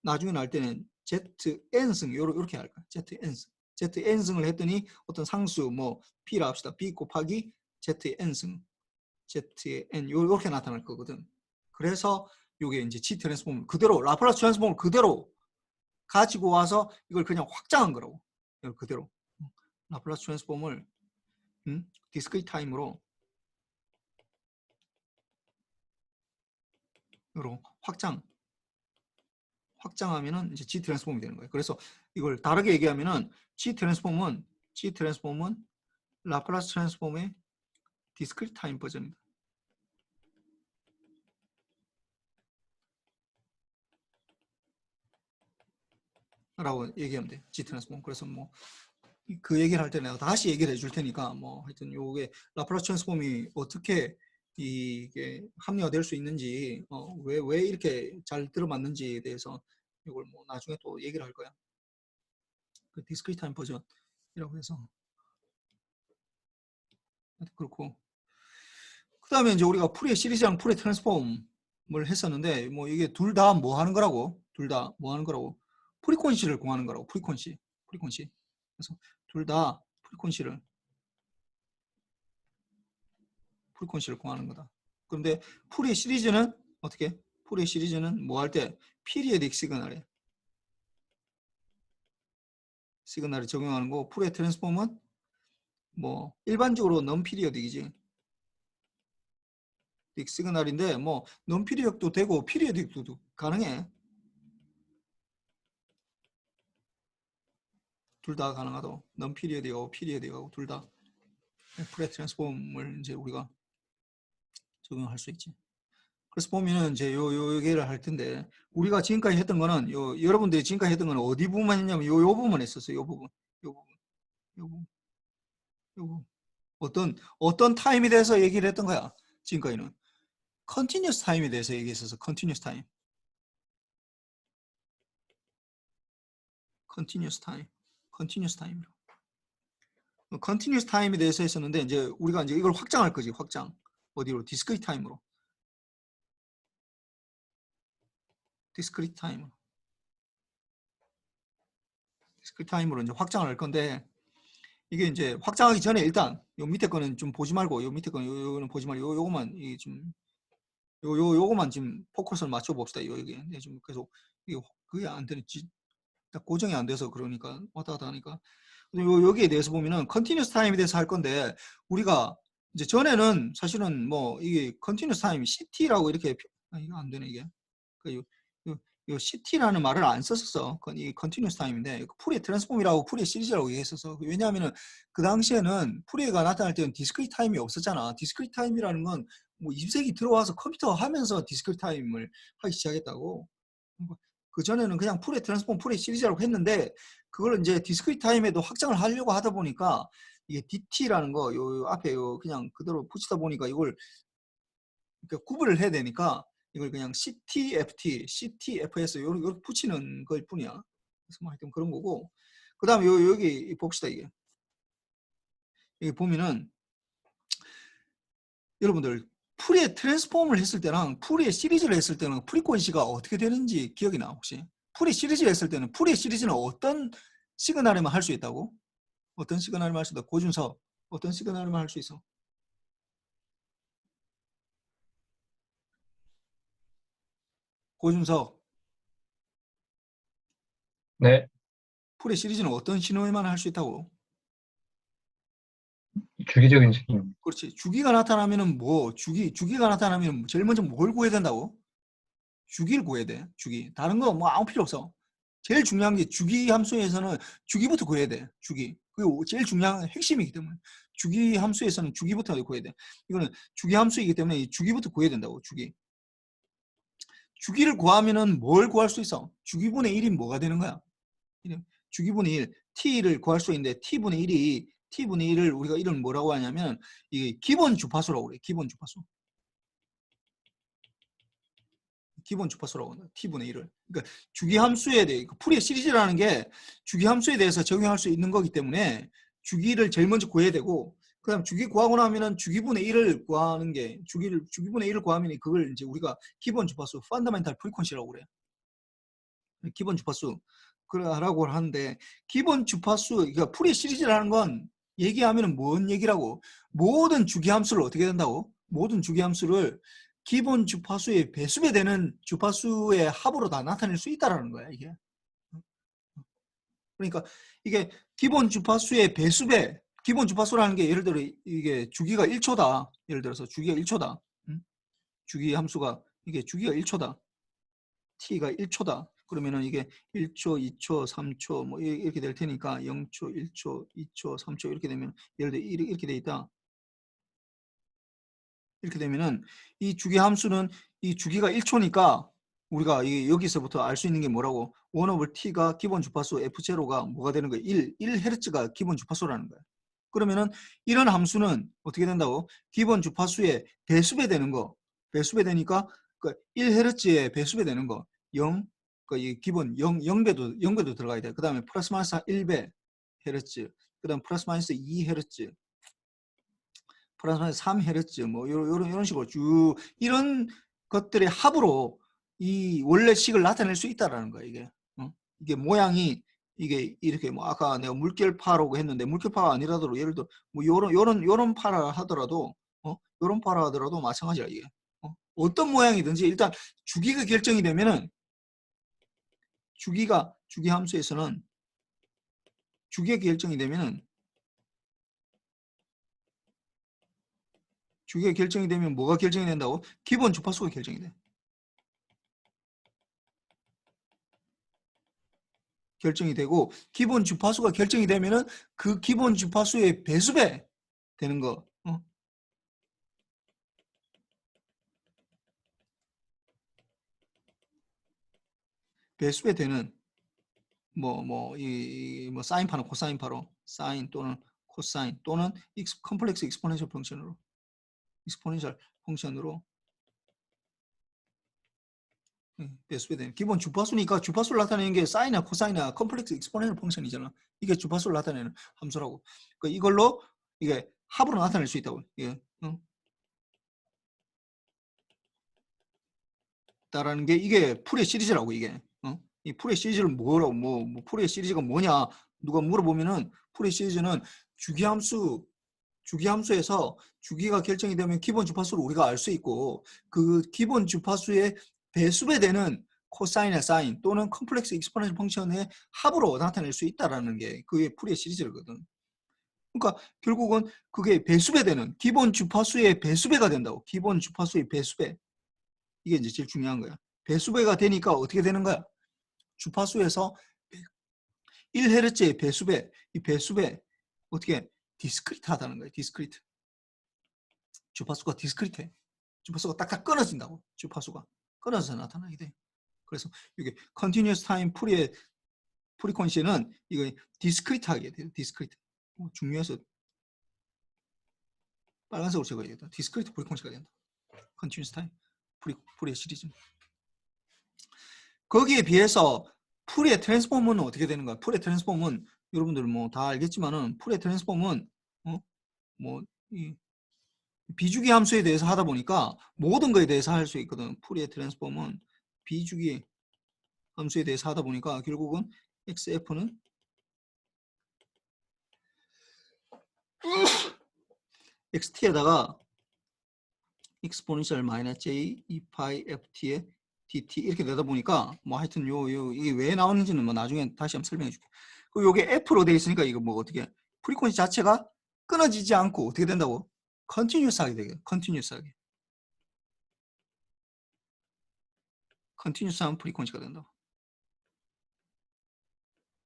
나중에 날 때는 ZN승 이렇게 할 거야. ZN승. ZN승을 했더니 어떤 상수 뭐 P라 합시다. B 곱하기 ZN승. ZN 이렇게 나타날 거거든. 그래서 이게 이제 G 트랜스폼 그대로 라플라스 트랜스폼을 그대로 가지고 와서 이걸 그냥 확장한 거라고. 이걸 그대로 라플라스 트랜스폼을 디스크리트 타임으로 확장하면은 이제 G 트랜스폼이 되는 거예요. 그래서 이걸 다르게 얘기하면은 G 트랜스폼은 라플라스 트랜스폼의 디스크리트 타임 버전입니다. 라고 얘기하면 돼. G 트랜스폼. 그래서 뭐 그 얘기를 할 때 내가 다시 얘기를 해줄 테니까 뭐 하여튼 요게 라플라스 트랜스폼이 어떻게 이게 합리화 될 수 있는지 왜 이렇게 잘 들어맞는지에 대해서 이걸 뭐 나중에 또 얘기를 할 거야. 그 디스크리트 타임 버전이라고 해서 그렇고 그 다음에 이제 우리가 풀의 시리즈랑 풀의 트랜스폼을 했었는데 뭐 이게 둘 다 뭐 하는 거라고? 둘 다 뭐 하는 거라고? 프리퀀시를 구하는 거라고. 프리퀀시. 그래서 둘 다 프리퀀시를 구하는 거다. 그런데 풀의 시리즈는 어떻게? 풀의 시리즈는 뭐 할 때? 피리어딕 시그널에 적용하는 거고 풀의 트랜스폼은 뭐 일반적으로 non 피리어딕이지. 시그널인데 뭐 non 피리어딕도 되고 피리어딕도 가능해. 둘 다 가능하도. non 피리어딕하고 피리어딕하고 둘 다 풀의 트랜스폼을 이제 우리가 적용할 수 있지. 그래서 보면은 이제 요 얘기를 할 텐데 우리가 지금까지 했던 거는 여러분들이 지금까지 했던 거는 어디 부분만 했냐면 요 부분 했었어요. 요 부분. 어떤 타임에 대해서 얘기를 했던 거야. 지금까지는 컨티뉴스 타임에 대해서 얘기했었어. 컨티뉴스 타임. 컨티뉴스 타임에 대해서 했었는데 이제 우리가 이제 이걸 확장할 거지. 확장. 어디로? 디스크리트 타임으로. 디스크리트 타임으로 이제 확장을 할 건데 이게 이제 확장하기 전에 일단 요 밑에 거는 좀 보지 말고 요 밑에 거는 요거는 보지 말고 요거만 이 좀 요거만 지금 포커스를 맞춰 봅시다. 여기에 좀 계속 이게 그게 안 되는지 고정이 안 돼서 그러니까 왔다 갔다 하니까 여기에 대해서 보면은 컨티뉴스 타임에 대해서 할 건데 우리가 이제 전에는 사실은 뭐 이게 컨티뉴스 타임 CT라고 이렇게 이거 안 되네 이게 요 CT라는 말을 안 썼었어. 이 컨티뉴스 타임인데 풀의 트랜스폼이라고 풀의 시리즈라고 얘기했었어. 왜냐하면은 그 당시에는 풀이가 나타날 때는 디스크리트 타임이 없었잖아. 디스크리트 타임이라는 건 뭐 20세기 들어와서 컴퓨터 하면서 디스크리트 타임을 하기 시작했다고. 그 전에는 그냥 풀의 트랜스폼, 풀의 시리즈라고 했는데 그걸 이제 디스크리트 타임에도 확장을 하려고 하다 보니까 이게 DT라는 거, 요 앞에 요 그냥 그대로 붙이다 보니까 이걸 구분을 해야 되니까 이걸 그냥 CTFT, CTFS 요렇게 붙이는 걸 뿐이야. 그래서 뭐 하여튼 그런 거고. 그 다음에 여기 봅시다 이게. 여기 보면은 여러분들 풀의 트랜스폼을 했을 때랑 풀의 시리즈를 했을 때는 프리퀀시가 어떻게 되는지 기억이 나 혹시? 풀의 시리즈를 했을 때는 풀의 시리즈는 어떤 시그널에만 할 수 있다고? 어떤 시그널에만 할 수 있다? 고준석 어떤 시그널에만 할 수 있어? 고준석 네, 풀의 시리즈는 어떤 신호에만 할 수 있다고? 주기적인 책임. 그렇지. 주기가 나타나면은 뭐 주기가 나타나면 제일 먼저 뭘 구해야 된다고? 주기를 구해야 돼. 주기. 다른 거 뭐 아무 필요 없어. 제일 중요한 게 주기 함수에서는 주기부터 구해야 돼. 주기. 그게 제일 중요한 핵심이기 때문에 주기 함수에서는 주기부터 구해야 돼. 이거는 주기 함수이기 때문에 주기부터 구해야 된다고. 주기. 주기를 구하면은 뭘 구할 수 있어? 주기분의 1이 뭐가 되는 거야? 주기분의 1, t를 구할 수 있는데 t분의 1을 우리가 이름 뭐라고 하냐면 이게 기본 주파수라고 그래. 기본 주파수. 기본 주파수라고 한다. t분의 1을. 그러니까 주기함수에 대해 풀이의 시리즈라는 게 주기함수에 대해서 적용할 수 있는 거기 때문에 주기를 제일 먼저 구해야 되고 그다음 주기 구하고 나면은 주기분의 1을 구하는 게 주기분의 1을 구하면 그걸 이제 우리가 기본 주파수 펀더멘탈 프리퀀시라고 그래. 기본 주파수 그라고 하는데 기본 주파수 그러니까 풀이 시리즈라는 건 얘기하면은 뭔 얘기라고? 모든 주기함수를 어떻게 된다고? 모든 주기함수를 기본 주파수의 배수배 되는 주파수의 합으로 다 나타낼 수 있다라는 거야 이게. 그러니까 이게 기본 주파수의 배수배 기본 주파수라는 게 예를 들어 이게 주기가 1초다. 예를 들어서 주기가 1초다. 주기 함수가 이게 주기가 1초다. t가 1초다. 그러면은 이게 1초, 2초, 3초 뭐 이렇게 될 테니까 0초, 1초, 2초, 3초 이렇게 되면 예를 들어 이렇게 돼 있다. 이렇게 되면은 이 주기 함수는 이 주기가 1초니까 우리가 여기서부터 알 수 있는 게 뭐라고? 1 over t가 기본 주파수 f0가 뭐가 되는 거야? 1Hz가 기본 주파수라는 거야. 그러면은 이런 함수는 어떻게 된다고? 기본 주파수의 배수배 되는 거. 배수배 되니까 그 1Hz의 배수배 되는 거. 0, 이 기본 0배도 들어가야 돼. 그 다음에 플러스 마이너스 1배 헤르츠. 그 다음 플러스 마이너스 2Hz. 플러스 마이너스 3Hz 뭐 이런 식으로 쭉 이런 것들의 합으로 이 원래 식을 나타낼 수 있다라는 거야 이게. 이게 모양이 이게 이렇게 뭐 아까 내가 물결파라고 했는데 물결파가 아니라도 예를 들어 뭐 요런 파라 하더라도 요런 파라 하더라도 마찬가지야 이게. 어떤 모양이든지 일단 주기가 결정이 되면은 주기 함수에서는 주기가 결정이 되면은 주기가 결정이 되면 뭐가 결정이 된다고? 기본 주파수가 결정이 돼. 결정이 되고 기본 주파수가 결정이 되면은 그 기본 주파수의 배수배 되는 거. 배수배 되는 뭐 사인파는 코사인파로 사인 또는 코사인 또는 컴플렉스 익스포넨셜 펑션으로 배수배 되는 기본 주파수니까 주파수를 나타내는 게 사인이나 코사인이나 컴플렉스 익스포넨셜 펑션이잖아. 이게 주파수를 나타내는 함수라고. 그러니까 이걸로 이게 합으로 나타낼 수 있다고. 이게 따라는 게 이게 풀의 시리즈라고 이게. 이 풀의 시리즈를 뭐라고 뭐 풀의 시리즈가 뭐냐 누가 물어보면은 풀의 시리즈는 주기함수에서 주기가 결정이 되면 기본 주파수를 우리가 알 수 있고 그 기본 주파수의 배수배 되는 코사인이나 사인 또는 컴플렉스 익스포넨셜 펑션의 합으로 나타낼 수 있다라는 게 그게 풀의 시리즈거든. 그러니까 결국은 그게 배수배 되는 기본 주파수의 배수배가 된다고. 기본 주파수의 배수배. 이게 이제 제일 중요한 거야. 배수배가 되니까 어떻게 되는 거야? 주파수에서 1Hz의 배수배, 이 배수배 어떻게 디스크리트하다는 거예요. 디스크리트. 주파수가 디스크리트해. 주파수가 딱딱 끊어진다고. 주파수가 끊어져서 나타나게 돼. 그래서 이게 컨티뉴어스 타임 프리퀀시는 이거 디스크리트하게 돼요. 디스크리트. 중요해서 빨간색으로 적어야겠다. 디스크리트 프리퀀시가 된다. 컨티뉴어스 타임 프리의 시리즈. 거기에 비해서 풀의 트랜스폼은 어떻게 되는가? 풀의 트랜스폼은 여러분들 뭐 다 알겠지만은 풀의 트랜스폼은 이 비주기 함수에 대해서 하다 보니까 모든 거에 대해서 할 수 있거든. 풀의 트랜스폼은 비주기 함수에 대해서 하다 보니까 결국은 xf는 xt에다가 exponential 마이너스 j 2파이 ft의 dt 이렇게 되다 보니까 뭐 하여튼 이게 왜 나오는지는 뭐 나중에 다시 한번 설명해 줄게. 그리고 이게 f로 돼 있으니까 이거 뭐 어떻게 프리퀀시 자체가 끊어지지 않고 어떻게 된다고? 컨티뉴스하게 되게 컨티뉴스하게 컨티뉴스한 프리퀀시가 된다고.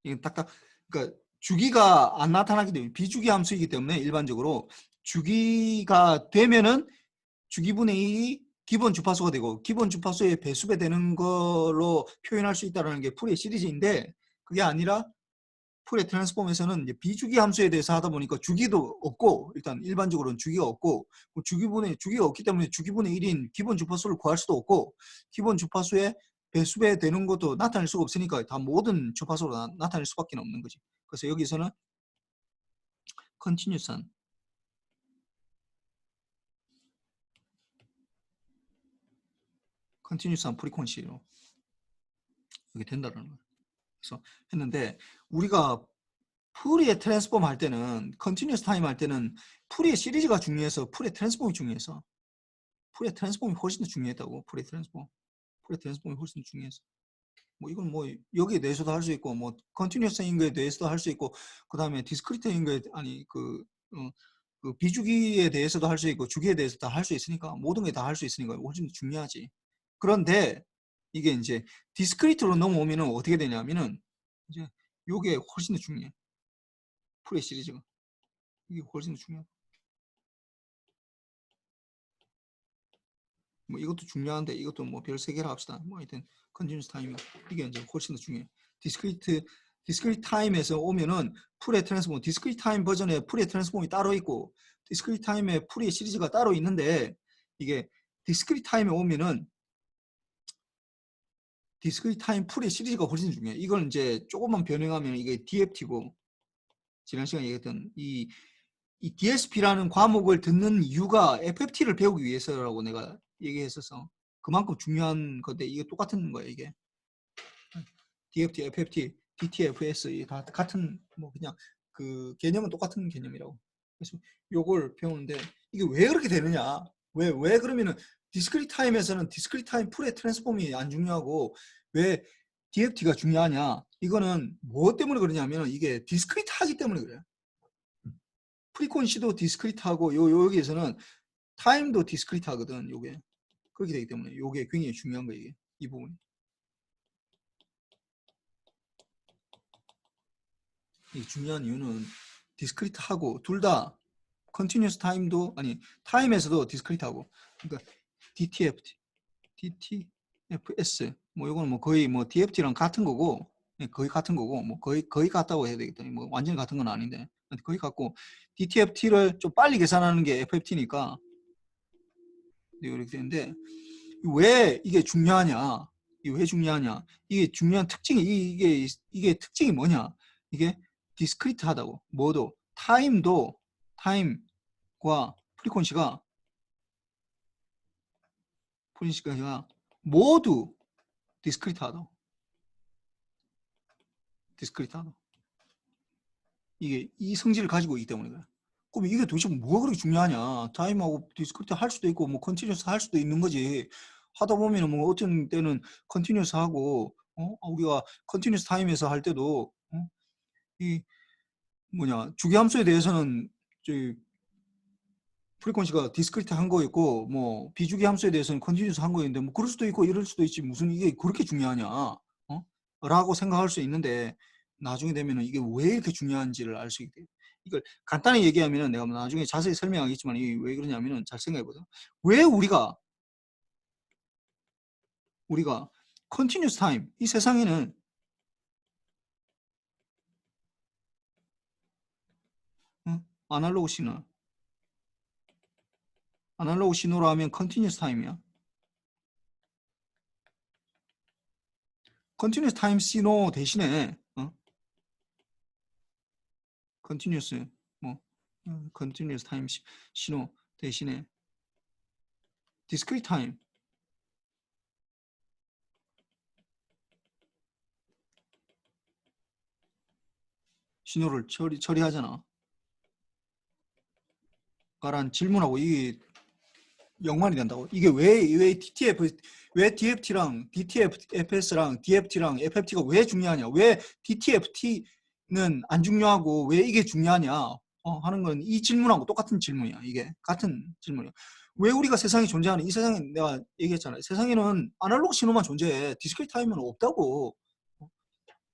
이게 딱딱 그러니까 주기가 안 나타나기 때문에 비주기 함수이기 때문에 일반적으로 주기가 되면은 주기분의 2이 기본 주파수가 되고 기본 주파수의 배수배 되는 걸로 표현할 수 있다는 게 풀의 시리즈인데 그게 아니라 풀의 트랜스폼에서는 이제 비주기 함수에 대해서 하다 보니까 주기도 없고 일단 일반적으로는 주기가 없고 주기가 없기 때문에 주기분의 1인 기본 주파수를 구할 수도 없고 기본 주파수의 배수배 되는 것도 나타낼 수가 없으니까 다 모든 주파수로 나타낼 수밖에 없는 거지. 그래서 여기서는 컨티뉴스한 프리퀀시로 이게 된다는 거예요. 그래서 했는데 우리가 풀이의 트랜스폼 할 때는 컨티뉴스 타임 할 때는 풀이의 시리즈가 중요해서 풀의 트랜스폼이 중요해서 풀의 트랜스폼이 훨씬 더 중요했다고. 풀의 트랜스폼이 훨씬 더 중요해서 뭐 이건 뭐 여기에 대해서도 할 수 있고 뭐 컨티뉴어스인 거에 대해서도 할 수 있고 그다음에 디스크리트인 거에 아니 그 비주기에 대해서도 할 수 있고 주기에 대해서 다 할 수 있으니까 모든 게 다 할 수 있으니까 훨씬 중요하지. 그런데 이게 이제 디스크리트로 넘어오면은 어떻게 되냐면은 이제 요게 훨씬 더 중요해. 풀의 시리즈가 이게 훨씬 더 중요해. 뭐 이것도 중요한데 이것도 뭐 별 3개라 합시다. 뭐 하여튼 컨티뉴스 타임이 이게 이제 훨씬 더 중요해. 디스크리트 타임에서 오면은 풀의 트랜스폼, 디스크리트 타임 버전에 풀의 트랜스폼이 따로 있고 디스크리트 타임에 풀의 시리즈가 따로 있는데 이게 디스크리트 타임에 오면은 디스크리트 타임 풀의 시리즈가 훨씬 중요해. 이걸 이제 조금만 변형하면 이게 DFT고 지난 시간에 얘기했던 이 DSP라는 과목을 듣는 이유가 FFT를 배우기 위해서라고 내가 얘기했어서 그만큼 중요한 건데 이게 똑같은 거예요. 이게 DFT, FFT, DTFS 다 같은 뭐 그냥 그 개념은 똑같은 개념이라고. 그래서 요걸 배우는데 이게 왜 그렇게 되느냐? 왜 그러면은 디스크리트 타임에서는 디스크리트 타임 풀의 트랜스폼이 안 중요하고 왜 DFT가 중요하냐? 이거는 뭐 때문에 그러냐면 이게 디스크리트 하기 때문에 그래요. 프리퀀시도 디스크리트하고 여기에서는 타임도 디스크리트 하거든. 요게 그렇게 되기 때문에 요게 굉장히 중요한 거예요. 이게 이 부분이. 이게 중요한 이유는 디스크리트하고 둘 다 컨티뉴스 타임도 아니 타임에서도 디스크리트하고 그러니까 DTFT, DTFS 뭐 이거는 뭐 거의 뭐 DFT랑 같은 거고 거의 같은 거고 뭐 거의 같다고 해야 되겠다. 뭐 완전히 같은 건 아닌데 거의 같고 DTFT를 좀 빨리 계산하는 게 FFT니까 이렇게 되는데 왜 이게 중요하냐? 이게 왜 중요하냐? 이게 중요한 특징이 이게 특징이 뭐냐? 이게 디스크리트하다고. 뭐도 타임과 프리퀀시가 모두 디스크리트하다. 디스크리트하다. 이게 이 성질을 가지고 있기 때문에 그래. 그럼 이게 도대체 뭐가 그렇게 중요하냐? 타임하고 디스크리트 할 수도 있고 뭐 컨티뉴어스 할 수도 있는 거지. 하다 보면은 뭐 어떤 때는 컨티뉴어스 하고 우리가 컨티뉴어스 타임에서 할 때도 이 뭐냐 주기함수에 대해서는 저희 프리퀀시가 디스크리트 한 거였고 뭐 비주기 함수에 대해서는 컨티뉴어스 한 거였는데 뭐 그럴 수도 있고 이럴 수도 있지 무슨 이게 그렇게 중요하냐 라고 생각할 수 있는데 나중에 되면은 이게 왜 이렇게 중요한지를 알 수 있게 돼요. 이걸 간단히 얘기하면은 내가 나중에 자세히 설명하겠지만 이게 왜 그러냐면은 잘 생각해보자. 왜 우리가 컨티뉴어스 타임 이 세상에는 아날로그 신호로 하면 컨티뉴어스 타임이야. 컨티뉴어스 타임 신호 대신에 컨티뉴어스 컨티뉴어스 타임 신호 대신에 디스크리트 타임 신호를 처리하잖아. 가란 질문하고 이게 연관이 된다고. 이게 왜 DFT랑 DTFS랑 DFT랑 FFT가 왜 중요하냐? 왜 DTFT는 안 중요하고 왜 이게 중요하냐? 하는 건 이 질문하고 똑같은 질문이야. 이게 같은 질문이야. 왜 우리가 세상에 존재하는 이 세상에 내가 얘기했잖아요. 세상에는 아날로그 신호만 존재해. 디스크리트 타임은 없다고.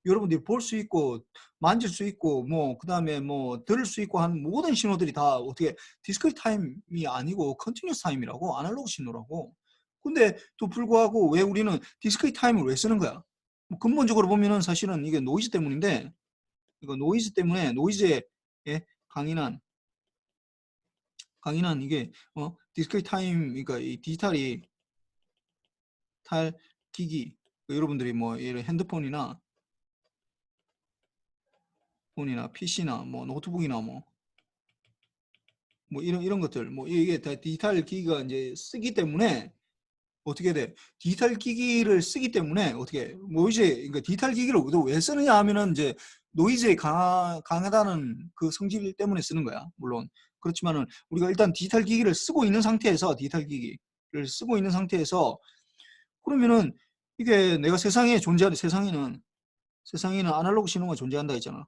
여러분들이 볼 수 있고 만질 수 있고 뭐 그다음에 뭐 들을 수 있고 하는 모든 신호들이 다 어떻게 디스크리트 타임이 아니고 컨티뉴어스 타임이라고 아날로그 신호라고. 근데 또 불구하고 왜 우리는 디스크리트 타임을 왜 쓰는 거야? 뭐 근본적으로 보면은 사실은 이게 노이즈 때문인데 이거 노이즈 때문에 노이즈에 강인한 이게 디스크리트 타임 그러니까 이 디지털이 탈 기기 여러분들이 뭐 예를 핸드폰이나 PC나 뭐 노트북이나 뭐 이런 것들 뭐 이게 다 디지털 기기가 이제 쓰기 때문에 어떻게 돼? 디지털 기기를 쓰기 때문에 어떻게 노이즈 그러니까 디지털 기기를 왜 쓰느냐 하면은 이제 노이즈에 강하다는 그 성질 때문에 쓰는 거야. 물론 그렇지만은 우리가 일단 디지털 기기를 쓰고 있는 상태에서 그러면은 이게 내가 세상에 존재하는 세상에는 아날로그 신호가 존재한다 했잖아.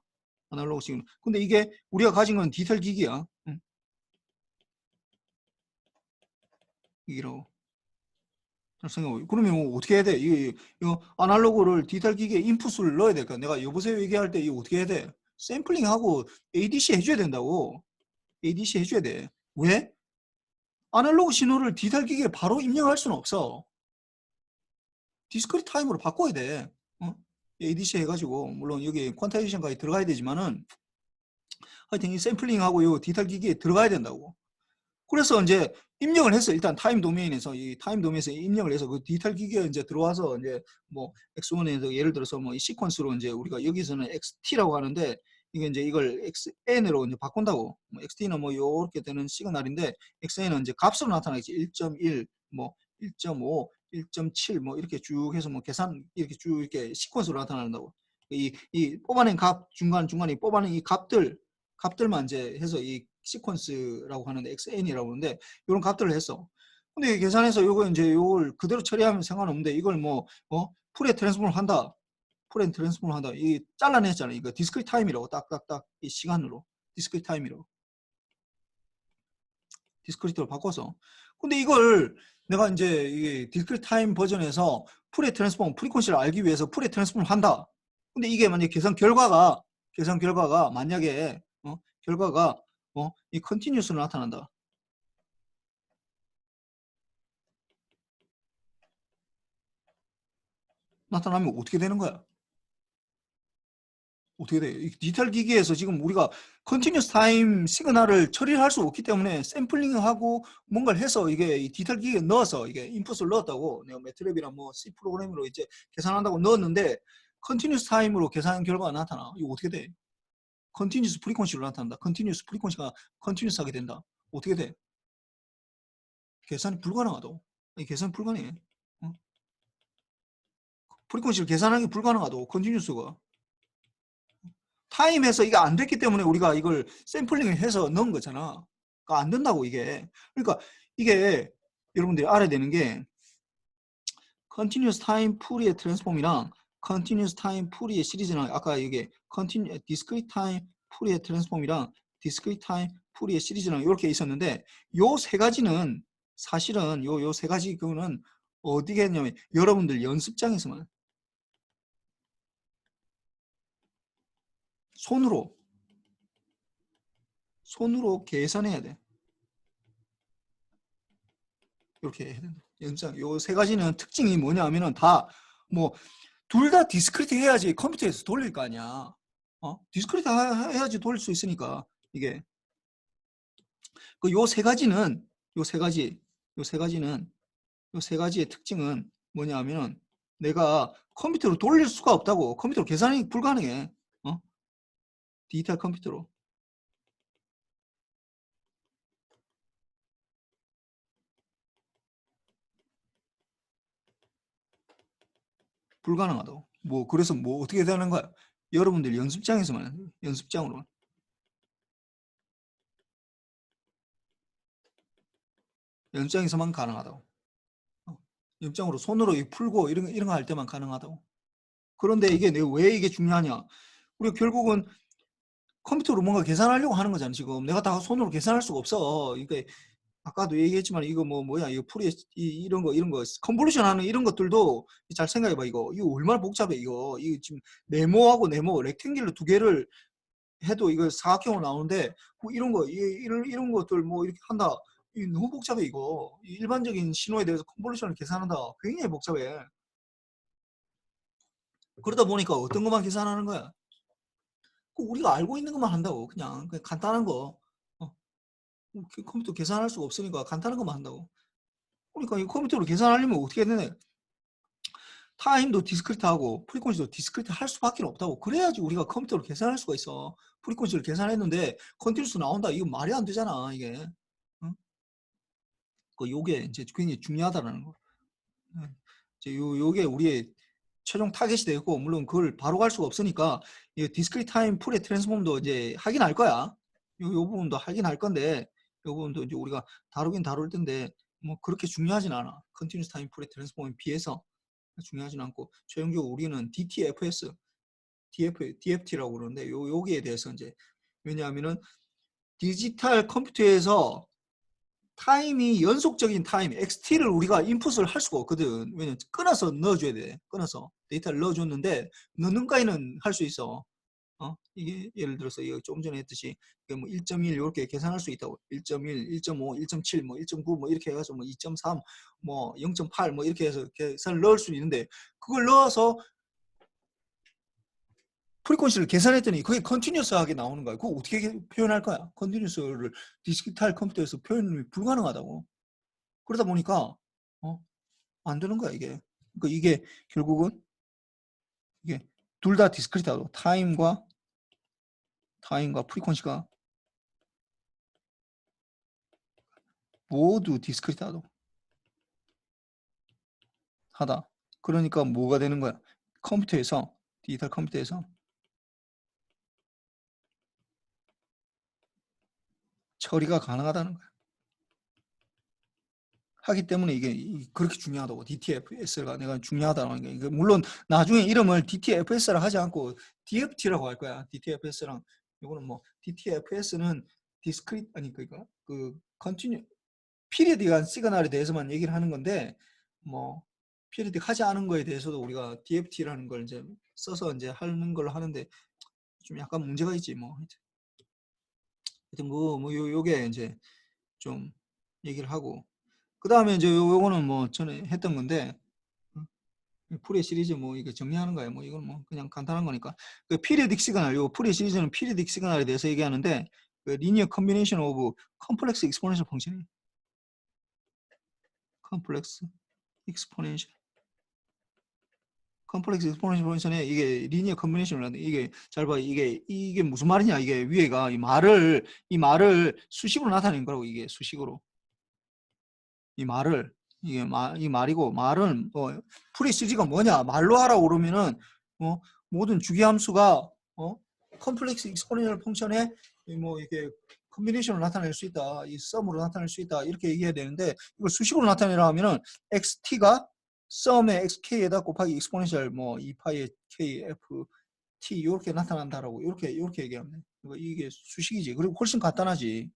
아날로그 신호. 근데 이게 우리가 가진 건 디지털 기기야. 응? 기기라고. 생각해. 그러면 뭐 어떻게 해야 돼? 이거 아날로그를 디지털 기기에 인풋을 넣어야 될까? 내가 여보세요 얘기할 때 이거 어떻게 해야 돼? 샘플링하고 ADC 해줘야 된다고. ADC 해줘야 돼. 왜? 아날로그 신호를 디지털 기기에 바로 입력할 수는 없어. 디스크리트 타임으로 바꿔야 돼. 어? ADC 해가지고 물론 여기 퀀타이제이션까지 들어가야 되지만은 하여튼 이 샘플링하고 이 디지털 기기에 들어가야 된다고. 그래서 이제 입력을 했어. 일단 타임 도메인에서 이 타임 도메인에서 입력을 해서 그 디지털 기기에 이제 들어와서 이제 뭐 X1에서 예를 들어서 뭐 이 시퀀스로 이제 우리가 여기서는 XT라고 하는데 이게 이제 이걸 XN으로 이제 바꾼다고. 뭐 XT는 뭐 요렇게 되는 시그널인데 XN은 이제 값으로 나타나겠지. 1.1, 뭐 1.5, 1.7 뭐 이렇게 쭉 해서 뭐 계산 이렇게 쭉 이렇게 시퀀스로 나타난다고. 이 뽑아낸 값 중간중간에 뽑아낸 이 값들만 이제 해서 이 시퀀스라고 하는데 XN이라고 하는데 이런 값들을 했어. 근데 계산해서 요거 이제 요걸 그대로 처리하면 상관없는데 이걸 뭐 풀에 트랜스폼을 한다. 풀에 트랜스폼을 한다. 이 잘라냈잖아. 이거 디스크리트 타임이라고 딱딱딱 이 시간으로 디스크리트 타임이라고. 디스크리트로 바꿔서. 근데 이걸 내가 이제 이 디스크리트 타임 버전에서 풀의 트랜스폼, 프리퀀시를 알기 위해서 풀의 트랜스폼을 한다. 근데 이게 만약에 계산 결과가 만약에 결과가 이 컨티뉴스로 나타난다. 나타나면 어떻게 되는 거야? 어떻게 돼? 이 디지털 기기에서 지금 우리가 컨티뉴스 타임 시그널을 처리할 수 없기 때문에 샘플링하고 뭔가를 해서 이게 이 디지털 기기에 넣어서 이게 인풋을 넣었다고 내가 매트랩이나 뭐 C 프로그램으로 이제 계산한다고 넣었는데 컨티뉴스 타임으로 계산 결과가 나타나. 이거 어떻게 돼? 컨티뉴스 프리퀀시로 나타난다. 컨티뉴스 프리퀀시가 컨티뉴스 하게 된다. 어떻게 돼? 계산이 불가능하다고. 계산 불가능해. 어? 프리퀀시를 계산하기 불가능하다고. 컨티뉴스가. 타임에서 이게 안 됐기 때문에 우리가 이걸 샘플링을 해서 넣은 거잖아. 그러니까 안 된다고 이게. 그러니까 이게 여러분들이 알아야 되는 게 continuous time 풀이의 트랜스폼이랑 continuous time 풀이의 시리즈랑 아까 이게 discrete time 풀이의 트랜스폼이랑 discrete time 풀이의 시리즈랑 이렇게 있었는데 요 세 가지는 사실은 요 세 가지 그거는 어디게 했냐면 여러분들 연습장에서만 손으로 계산해야 돼. 이렇게 해야 된다. 연장 요 세 가지는 특징이 뭐냐 하면은 다 뭐 둘 다 디스크리트 해야지 컴퓨터에서 돌릴 거 아니야. 디스크리트 해야지 돌릴 수 있으니까 이게 그 요 세 가지는 요 세 가지 요 세 가지는 요 세 가지의 특징은 뭐냐 하면은 내가 컴퓨터로 돌릴 수가 없다고. 컴퓨터로 계산이 불가능해. 디지털 컴퓨터로 불가능하다고. 뭐 그래서 뭐 어떻게 되는 거야? 여러분들 연습장에서만 연습장으로 연습장에서만 가능하다고. 연습장으로 손으로 풀고 이런 거 할 때만 가능하다고. 그런데 이게 내가 왜 이게 중요하냐? 우리가 결국은 컴퓨터로 뭔가 계산하려고 하는 거잖아. 지금 내가 다 손으로 계산할 수가 없어. 그러니까 아까도 얘기했지만 이거 뭐야 이거 풀이 이런 거 컨볼루션 하는 이런 것들도 잘 생각해봐. 이거 얼마나 복잡해. 이거 지금 네모하고 네모 렉탱길로 두 개를 해도 이거 사각형으로 나오는데 뭐 이런 것들 뭐 이렇게 한다. 이 너무 복잡해. 이거 일반적인 신호에 대해서 컨볼루션을 계산한다. 굉장히 복잡해. 그러다 보니까 어떤 것만 계산하는 거야? 우리가 알고 있는 것만 한다고. 그냥 간단한 거. 컴퓨터 계산할 수가 없으니까 간단한 것만 한다고. 그러니까 이 컴퓨터로 계산하려면 어떻게 해야 되냐? 타임도 디스크리트하고 프리퀀시도 디스크리트 할 수밖에 없다고. 그래야지 우리가 컴퓨터로 계산할 수가 있어. 프리퀀시를 계산했는데 컨티뉴스 나온다. 이거 말이 안 되잖아. 이게. 응? 요게 이제 굉장히 중요하다라는 거. 이제 요게 우리의 최종 타겟이 되고 물론 그걸 바로 갈 수가 없으니까 이 디스크리트 타임 풀의 트랜스폼도 이제 하긴 할 거야. 요 부분도 하긴 할 건데 요 부분도 이제 우리가 다루긴 다룰 텐데 뭐 그렇게 중요하진 않아. 컨티뉴스 타임 풀의 트랜스폼에 비해서. 중요하진 않고 최종적으로 우리는 DTFS, DFT라고 그러는데 여기에 대해서 이제 왜냐하면은 디지털 컴퓨터에서 타임이 연속적인 타임 XT를 우리가 인풋을 할 수가 없거든. 왜냐면 끊어서 넣어줘야 돼. 끊어서 데이터를 넣어줬는데 넣는 거에는 할 수 있어. 이게 예를 들어서 이거 조금 전에 했듯이 뭐 1.1 이렇게 계산할 수 있다고. 1.1, 1.5, 1.7, 뭐 1.9 뭐 이렇게 해가지고 뭐 2.3, 뭐 0.8 뭐 이렇게 해서 계산을 넣을 수 있는데 그걸 넣어서 프리퀀시를 계산했더니 그게 컨티뉴어스하게 나오는 거야. 그거 어떻게 표현할 거야? 컨티뉴어스를 디지털 컴퓨터에서 표현이 불가능하다고. 그러다 보니까 안 되는 거야 이게. 그러니까 이게 결국은 이게 둘 다 디스크리트하고 타임과 프리퀀시가 모두 디스크리트하다. 그러니까 뭐가 되는 거야? 컴퓨터에서 디지털 컴퓨터에서 처리가 가능하다는 거야. 하기 때문에 이게 그렇게 중요하다고. DTFS가 내가 중요하다는 게 물론 나중에 이름을 DTFS라 하지 않고 DFT라고 할 거야. DTFS랑 이거는 뭐 DTFS는 디스크리트 아니 그러니까 그 컨티뉴 피리디한 시그널에 대해서만 얘기를 하는 건데 뭐 피리디 하지 않은 거에 대해서도 우리가 DFT라는 걸 이제 써서 이제 하는 걸로 하는데 좀 약간 문제가 있지 뭐. 하여튼 요게 이제 좀 얘기를 하고 그 다음에 이제 요거는 뭐 전에 했던 건데 풀의 시리즈 뭐 이거 정리하는 거예요. 뭐 이건 뭐 그냥 간단한 거니까 그 피리딕 시그널 요 풀의 시리즈는 피리딕 시그널에 대해서 얘기하는데 그 리니어 컨비네이션 오브 컴플렉스 익스포넨셜 펑션이 컴플렉스 익스포넨셜 컴플렉스 익스포넨셜 펑션에 이게 리니어 컨비네이션을 하는데 이게 잘 봐. 이게 무슨 말이냐. 이게 위에가 이 말을 수식으로 나타내는 거라고. 이게 수식으로 이 말을 이게 이 말이고 말은 풀이 시리즈가 뭐냐 말로 하라고 그러면은 모든 주기함수가 컴플렉스 익스포넨셜 펑션에 뭐 이렇게 컨비네이션으로 나타낼 수 있다, 이 썸으로 나타낼 수 있다 이렇게 얘기해야 되는데 이걸 수식으로 나타내라 하면은 xt가 썸의 xk에다 곱하기 익스포넨셜 뭐 2파이의 kf t 이렇게 나타난다라고 이렇게 얘기하면 돼. 이게 수식이지. 그리고 훨씬 간단하지.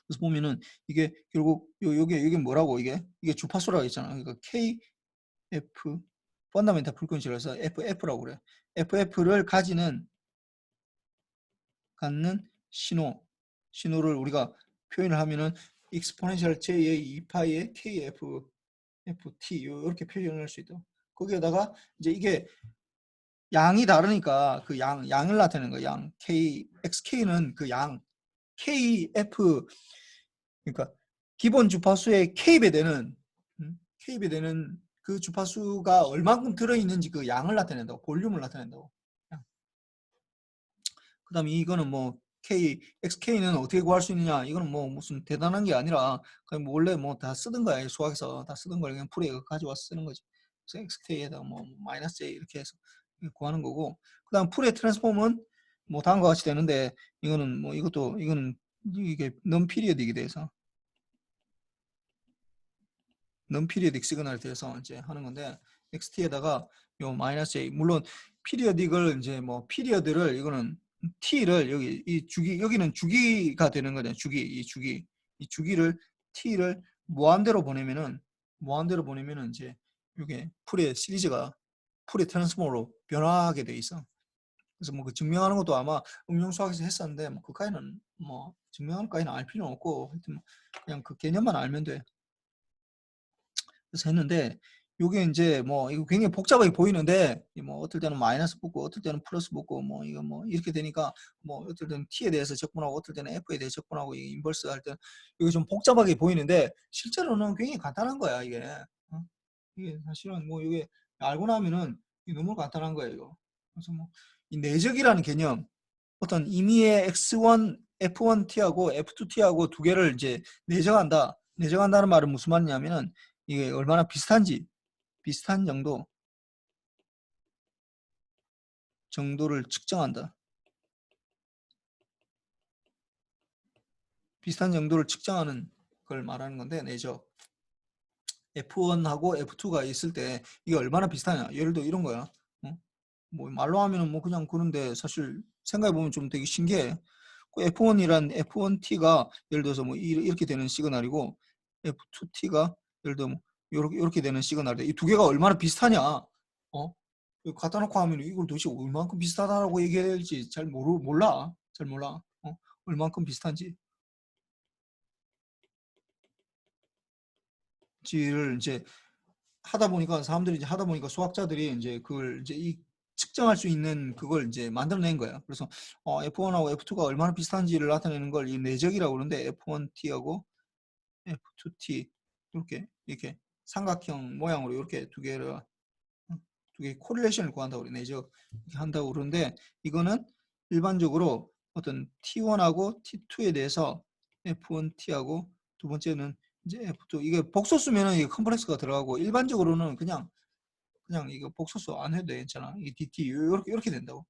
그래서 보면은 이게 결국 이게 뭐라고 이게 주파수라고 했잖아. 그러니까 KF 펀더멘탈 프리퀀시라서 FF라고 그래. FF를 갖는 신호를 우리가 표현을 하면은 익스포넨셜 J의 2파이의 KF FT 이렇게 표현할 수 있다. 거기에다가 이제 이게 양이 다르니까 그 양을 나타내는 거야. 양 XK는 그 양 KF 그러니까 기본 주파수의 K배 되는 그 주파수가 얼만큼 들어있는지 그 양을 나타낸다고. 볼륨을 나타낸다고. 그 다음에 이거는 뭐 XK는 어떻게 구할 수 있느냐. 이거는 뭐 무슨 대단한 게 아니라 그냥 뭐 원래 뭐 다 쓰던 거야. 수학에서 다 쓰던 걸 그냥 풀에 가져와서 쓰는 거지. 그래서 XK에다 뭐 마이너스 J 이렇게 해서 구하는 거고. 그 다음 풀의 트랜스폼은 뭐 다음과 같이 되는데 이거는 뭐 이거는 이게 non periodic에 대해서 non periodic 시그널에 대해서 이제 하는 건데 xt에다가 요 마이너스 a 물론 periodic을 이제 뭐 period를 이거는 t를 여기 이 주기 여기는 주기가 되는 거죠. 이 주기를 t를 무한대로 보내면은 이제 이게 풀의 시리즈가 풀의 트랜스포머로 변화하게 돼 있어. 그래서 뭐 그 증명하는 것도 아마 응용 수학에서 했었는데 뭐 그까지는 뭐 증명하는 까지는 알 필요 없고 하여튼 그냥 그 개념만 알면 돼. 그래서 했는데 요게 이제 뭐 이거 굉장히 복잡하게 보이는데 뭐 어떨 때는 마이너스 붙고 어떨 때는 플러스 붙고 뭐 이거 뭐 이렇게 되니까 뭐 어떨 때는 t에 대해서 접근하고 어떨 때는 f에 대해서 접근하고 이 인버스 할 때 이게 좀 복잡하게 보이는데 실제로는 굉장히 간단한 거야 이게. 이게 사실은 뭐 이게 알고 나면은 너무 간단한 거예요 이거. 그래서 뭐 이 내적이라는 개념 어떤 임의의 x1 f1t하고 f2t하고 두 개를 이제 내적한다는 말은 무슨 말이냐면은 이게 얼마나 비슷한 정도를 측정한다. 비슷한 정도를 측정하는 걸 말하는 건데 내적. F1하고 F2가 있을 때 이게 얼마나 비슷하냐. 예를 들어 이런 거야. 뭐 말로 하면은 뭐 그냥 그런데 사실 생각해 보면 좀 되게 신기해. 그 F1이란 F1T가 예를 들어서 뭐 이렇게 되는 시그널이고 F2T가 예를 들어 뭐 이렇게 되는 시그널인데 이 두 개가 얼마나 비슷하냐. 이거 갖다 놓고 하면 이걸 도대체 얼만큼 비슷하다고 얘기해야 될지 잘 몰라. 잘 몰라. 얼만큼 비슷한지. 지를 이제 하다 보니까 사람들이 이제 하다 보니까 수학자들이 이제 그걸 이제 측정할 수 있는 그걸 이제 만들어낸 거예요. 그래서 F1하고 F2가 얼마나 비슷한지를 나타내는 걸 이 내적이라고 그러는데 F1T하고 F2T 이렇게 삼각형 모양으로 이렇게 두 개를 두 개의 코릴레이션을 구한다고 그래. 내적 이렇게 한다고 그러는데 이거는 일반적으로 어떤 T1하고 T2에 대해서 F1T하고 두 번째는 이제 F2 이게 복소수면은 이게 컴플렉스가 들어가고 일반적으로는 그냥 이거 복소수 안 해도 괜찮아. 이 DT 이렇게 된다고.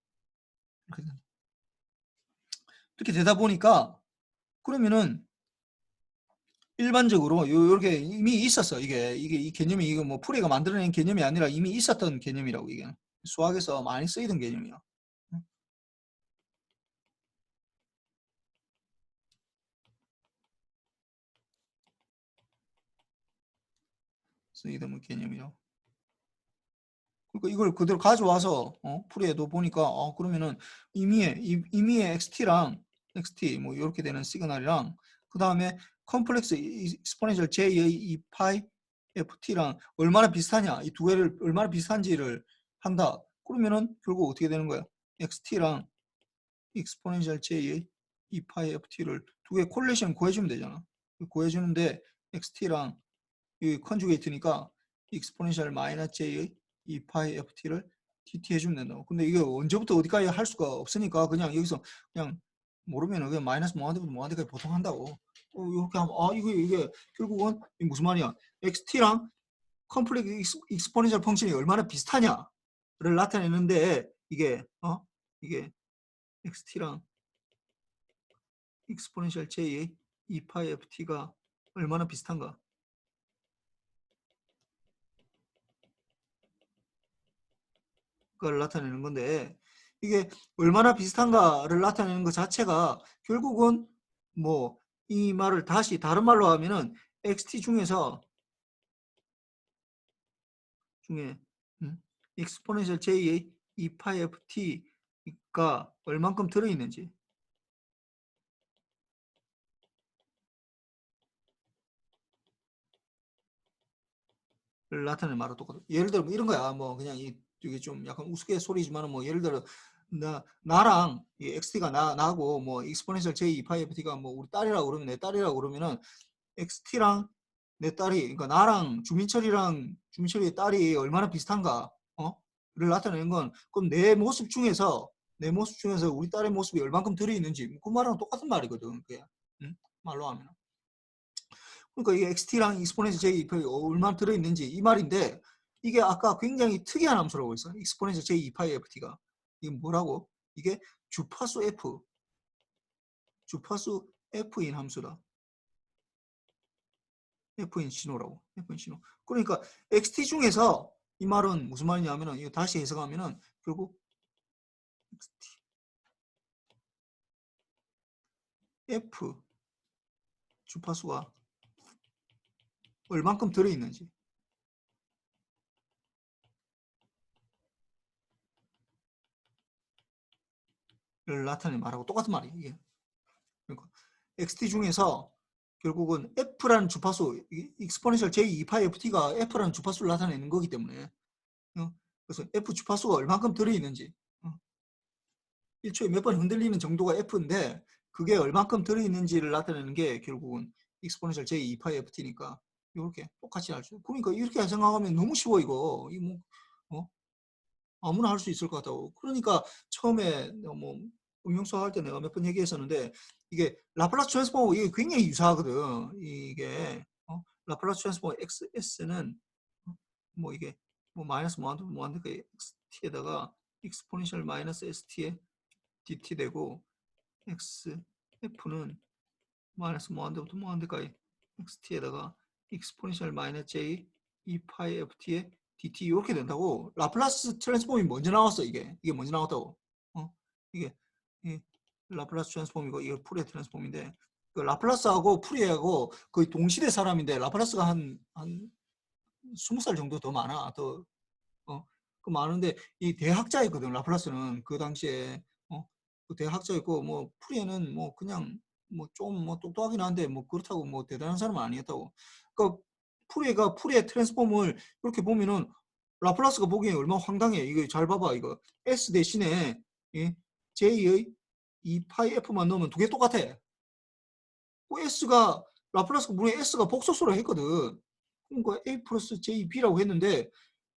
이렇게 되다 보니까 그러면은 일반적으로 요렇게 이미 있었어. 이게 이 개념이 이거 뭐 프레가 만들어낸 개념이 아니라 이미 있었던 개념이라고 이게 수학에서 많이 쓰이던 개념이야. 쓰이던 개념이라고. 그러니까 이걸 그대로 가져와서 풀이해도 보니까 그러면은 이미의 XT 뭐 이렇게 되는 시그널이랑 그 다음에 컴플렉스 익스포넨셜 J의 이 파이 FT랑 얼마나 비슷하냐 이 두 개를 얼마나 비슷한지를 한다. 그러면은 결국 어떻게 되는 거야? XT랑 익스포넨셜 J의 이 파이 FT를 두 개 콜레이션 구해주면 되잖아. 구해주는데 XT랑 이 컨주게이트니까 익스포넨셜 마이너스 j의 2파이 ft를 dt 해주면 된다고. 근데 이게 언제부터 어디까지 할 수가 없으니까 그냥 여기서 그냥 모르면 그냥 마이너스 뭐한대부터 뭐한대까지 보통 한다고. 이렇게 하면 이게 결국은 이게 무슨 말이야? xt랑 컴플렉스 익스포넨셜 펑션이 얼마나 비슷하냐를 나타내는데 이게 xt랑 익스포넨셜 j의 2파이 ft가 얼마나 비슷한가? 걸 나타내는 건데 이게 얼마나 비슷한가를 나타내는 것 자체가 결국은 뭐 이 말을 다시 다른 말로 하면은 xt 중에 익스포넨셜 j의 2파이 ft가 얼만큼 들어있는지 를 나타내는 말과 똑같아. 예를 들어 뭐 이런 거야. 뭐 그냥 이게 좀 약간 우스갯소리지만 뭐 예를 들어 나랑 이 XT가 나고 뭐 익스포넨셜 J 2파이 FT가 뭐 우리 딸이라고 그러면 내 딸이라고 그러면은 XT랑 내 딸이 그러니까 나랑 주민철이의 딸이 얼마나 비슷한가 를 나타내는 건 그럼 내 모습 중에서 우리 딸의 모습이 얼만큼 들어있는지 그 말랑 똑같은 말이거든. 그게 말로 하면. 그러니까 이게 XT랑 익스포넨셜 J2파이 얼마나 들어있는지 이 말인데 이게 아까 굉장히 특이한 함수라고 했어. 익스포넨셜 J2파이 FT가. 이게 뭐라고? 이게 주파수 F인 함수다. F인 신호라고. F인 신호. 그러니까 XT 중에서 이 말은 무슨 말이냐면은 이거 다시 해석하면은 결국 F 주파수가 얼만큼 들어있는지 를 나타내는 말하고 똑같은 말이에요. 이게. 그러니까 XT 중에서 결국은 F라는 주파수, 익스포넨셜 J2파이 FT가 F라는 주파수를 나타내는 거기 때문에 그래서 F 주파수가 얼만큼 들어있는지 1초에 몇 번 흔들리는 정도가 F인데 그게 얼만큼 들어있는지를 나타내는 게 결국은 익스포넨셜 J2파이 FT니까 이렇게 똑같이 할 수. 그러니까 이렇게 생각하면 너무 쉬워 이거. 아무나 할 수 있을 것 같다고. 그러니까 처음에 뭐 응용수학 할 때 내가 몇 번 얘기했었는데 이게 라플라스 트랜스포머 이게 굉장히 유사하거든. 이게 라플라스 트랜스포머 XS는 뭐 이게 뭐 마이너스 뭐한테 XT에다가 익스포넨셜 마이너스 ST에 DT 되고 XF는 마이너스 뭐한테부터 뭐한테까지 XT에다가 익스포넨셜 마이너스 J E 파이 ft의 dt 이렇게 된다고. 라플라스 트랜스폼이 먼저 나왔어. 이게 먼저 나왔다고. 이게 라플라스 트랜스폼이고 이게 푸리에 트랜스폼인데 그 라플라스하고 푸리에하고 거의 동시대 사람인데 라플라스가 한 20살 정도 더 많아. 더 그 많은데 이 대학자였거든. 라플라스는 그 당시에 그 대학자였고 뭐 푸리에는 뭐 그냥 뭐 좀 뭐 똑똑하긴 한데 뭐 그렇다고 뭐 대단한 사람은 아니었다고. 그 푸리의 트랜스폼을 이렇게 보면은 라플라스가 보기에 얼마나 황당해. 이거 잘 봐봐. 이거 S 대신에 J의 2파이 F만 넣으면 두 개 똑같아. 그 S가 라플라스가 물론 S가 복소수로 했거든. 그러니까 A 플러스 JB라고 했는데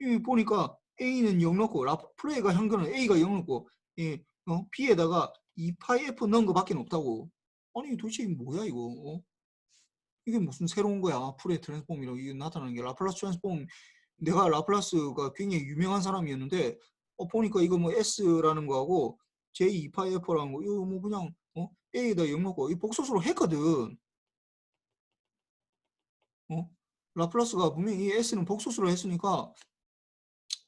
여기 보니까 A는 0 넣고 플레이가 현금은 A가 0 넣고 B에다가 2파이 F 넣은 거밖에 없다고. 아니 도대체 이게 뭐야 이거? 이게 무슨 새로운 거야? 푸레 트랜스폼이라고 이게 나타나는 게 라플라스 트랜스폼. 내가 라플라스가 굉장히 유명한 사람이었는데 보니까 이거 뭐 S라는 거하고 J2파이 F라는 거 이거 뭐 그냥 A에다 0 넣고 이 복소수로 했거든. 라플라스가 분명히 이 S는 복소수로 했으니까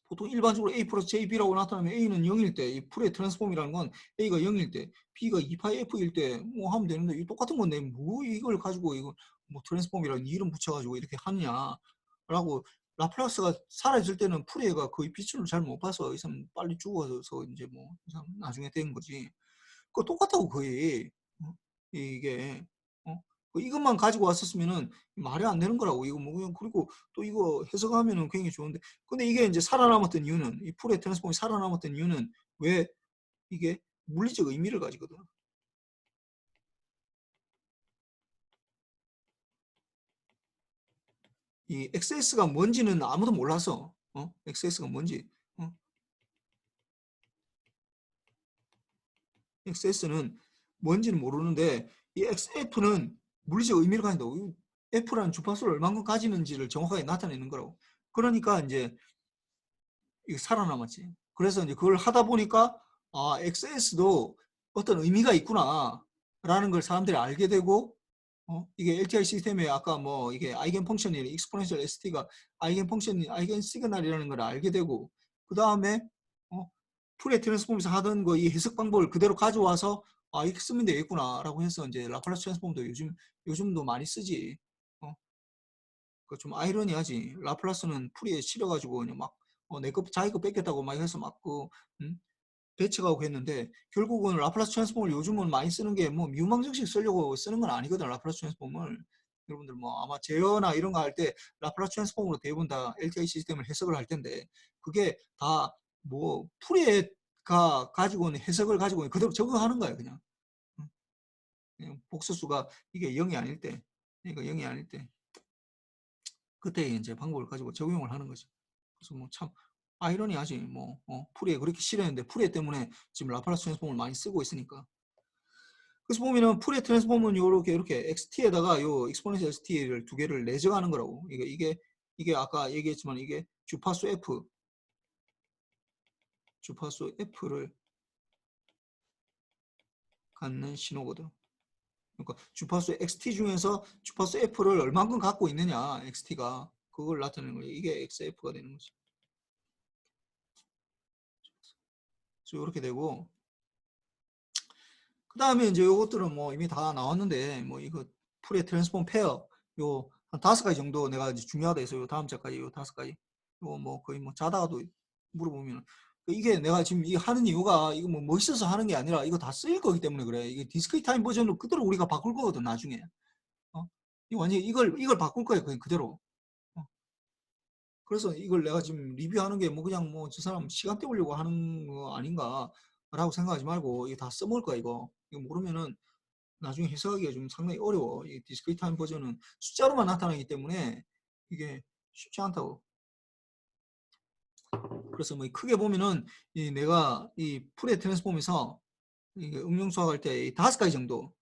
보통 일반적으로 A 플러스 JB라고 나타나면 A는 0일 때, 이 풀의 트랜스폼이라는 건 A가 0일 때, B가 2파이 F일 때 뭐 하면 되는데 이 똑같은 건데 뭐 이걸 가지고 이거 뭐 트랜스폼이라는 이름 붙여가지고 이렇게 하느냐라고. 라플라스가 살아있을 때는 풀이가 거의 빛을 잘 못 봐서 이 사람 빨리 죽어서 이제 뭐 이 사람 나중에 된 거지. 그거 똑같다고 거의. 이게 이것만 가지고 왔었으면은 말이 안 되는 거라고. 이거 뭐 그냥. 그리고 또 이거 해석하면은 굉장히 좋은데 근데 이게 이제 살아남았던 이유는 이 풀의 트랜스폼이 살아남았던 이유는 왜 이게 물리적 의미를 가지거든. 이 XS가 뭔지는 아무도 몰라서 XS가 뭔지 XS는 뭔지는 모르는데 이 XF는 물리적 의미를 가진다고. F라는 주파수를 얼마큼 가지는지를 정확하게 나타내는 거라고. 그러니까 이제 이게 살아남았지. 그래서 이제 그걸 하다 보니까 XS도 어떤 의미가 있구나라는 걸 사람들이 알게 되고 이게 LTI 시스템에 아까 뭐 이게 아이겐 펑션이 익스포넨셜 ST가 아이겐 펑션이 아이겐 시그널이라는 걸 알게 되고 그 다음에 풀의 트랜스폼에서 하던 거 이 해석 방법을 그대로 가져와서 이렇게 쓰면 되겠구나라고 해서 이제 라플라스 트랜스폼도 요즘도 많이 쓰지. 그 좀 아이러니하지. 라플라스는 풀이에 실어가지고 그냥 막 내 거 자기 거 뺏겼다고 막 해서 막 배척하고 했는데 결국은 라플라스 트랜스폼을 요즘은 많이 쓰는 게 뭐 미유망정식 쓰려고 쓰는 건 아니거든. 라플라스 트랜스폼을 여러분들 뭐 아마 제어나 이런 거 할 때 라플라스 트랜스폼으로 대부분 다 LTI 시스템을 해석을 할 텐데 그게 다 뭐 풀이가 가지고 있는 해석을 가지고 있는 그대로 적용하는 거야 그냥. 그냥 복소수가 이게 0이 아닐 때 그러니까 0이 아닐 때 그때 이제 방법을 가지고 적용을 하는 거지. 그래서 뭐 참 아이러니하지. 뭐 풀이에 그렇게 싫어했는데 풀이에 때문에 지금 라플라스 트랜스폼을 많이 쓰고 있으니까. 그래서 보면은 풀의 트랜스폼은 이렇게 XT에다가 요 익스포넨셜 ST를 두 개를 내적하는 거라고. 이게 아까 얘기했지만 이게 주파수 F를 갖는 신호거든. 그러니까 주파수 XT 중에서 주파수 F를 얼만큼 갖고 있느냐, XT가. 그걸 나타내는 거예요. 이게 XF가 되는 거지. 그래서 이렇게 되고 그 다음에 이제 요것들은 뭐 이미 다 나왔는데 뭐 이거 풀의 트랜스폼 페어 요 한 5가지 정도 내가 이제 중요하다 해서 요 다음 자까지 요 5가지 요 뭐 거의 뭐 자다가도 물어보면 이게 내가 지금 이 하는 이유가 이거 뭐 멋있어서 하는 게 아니라 이거 다 쓰일 거기 때문에 그래. 이게 디스크리트 타임 버전으로 그대로 우리가 바꿀 거거든 나중에. 이거 완전히 이걸 바꿀 거예요 그냥 그대로. 그래서 이걸 내가 지금 리뷰하는 게 뭐 그냥 뭐 저 사람 시간 때우려고 하는 거 아닌가라고 생각하지 말고 이거 다 써먹을 거야 이거 모르면은 나중에 해석하기가 좀 상당히 어려워. 이 디스크리트 타임 버전은 숫자로만 나타나기 때문에 이게 쉽지 않다고. 그래서 뭐 크게 보면은 내가 이 풀의 트랜스폼에서 응용 수학할 때 5가지 정도까지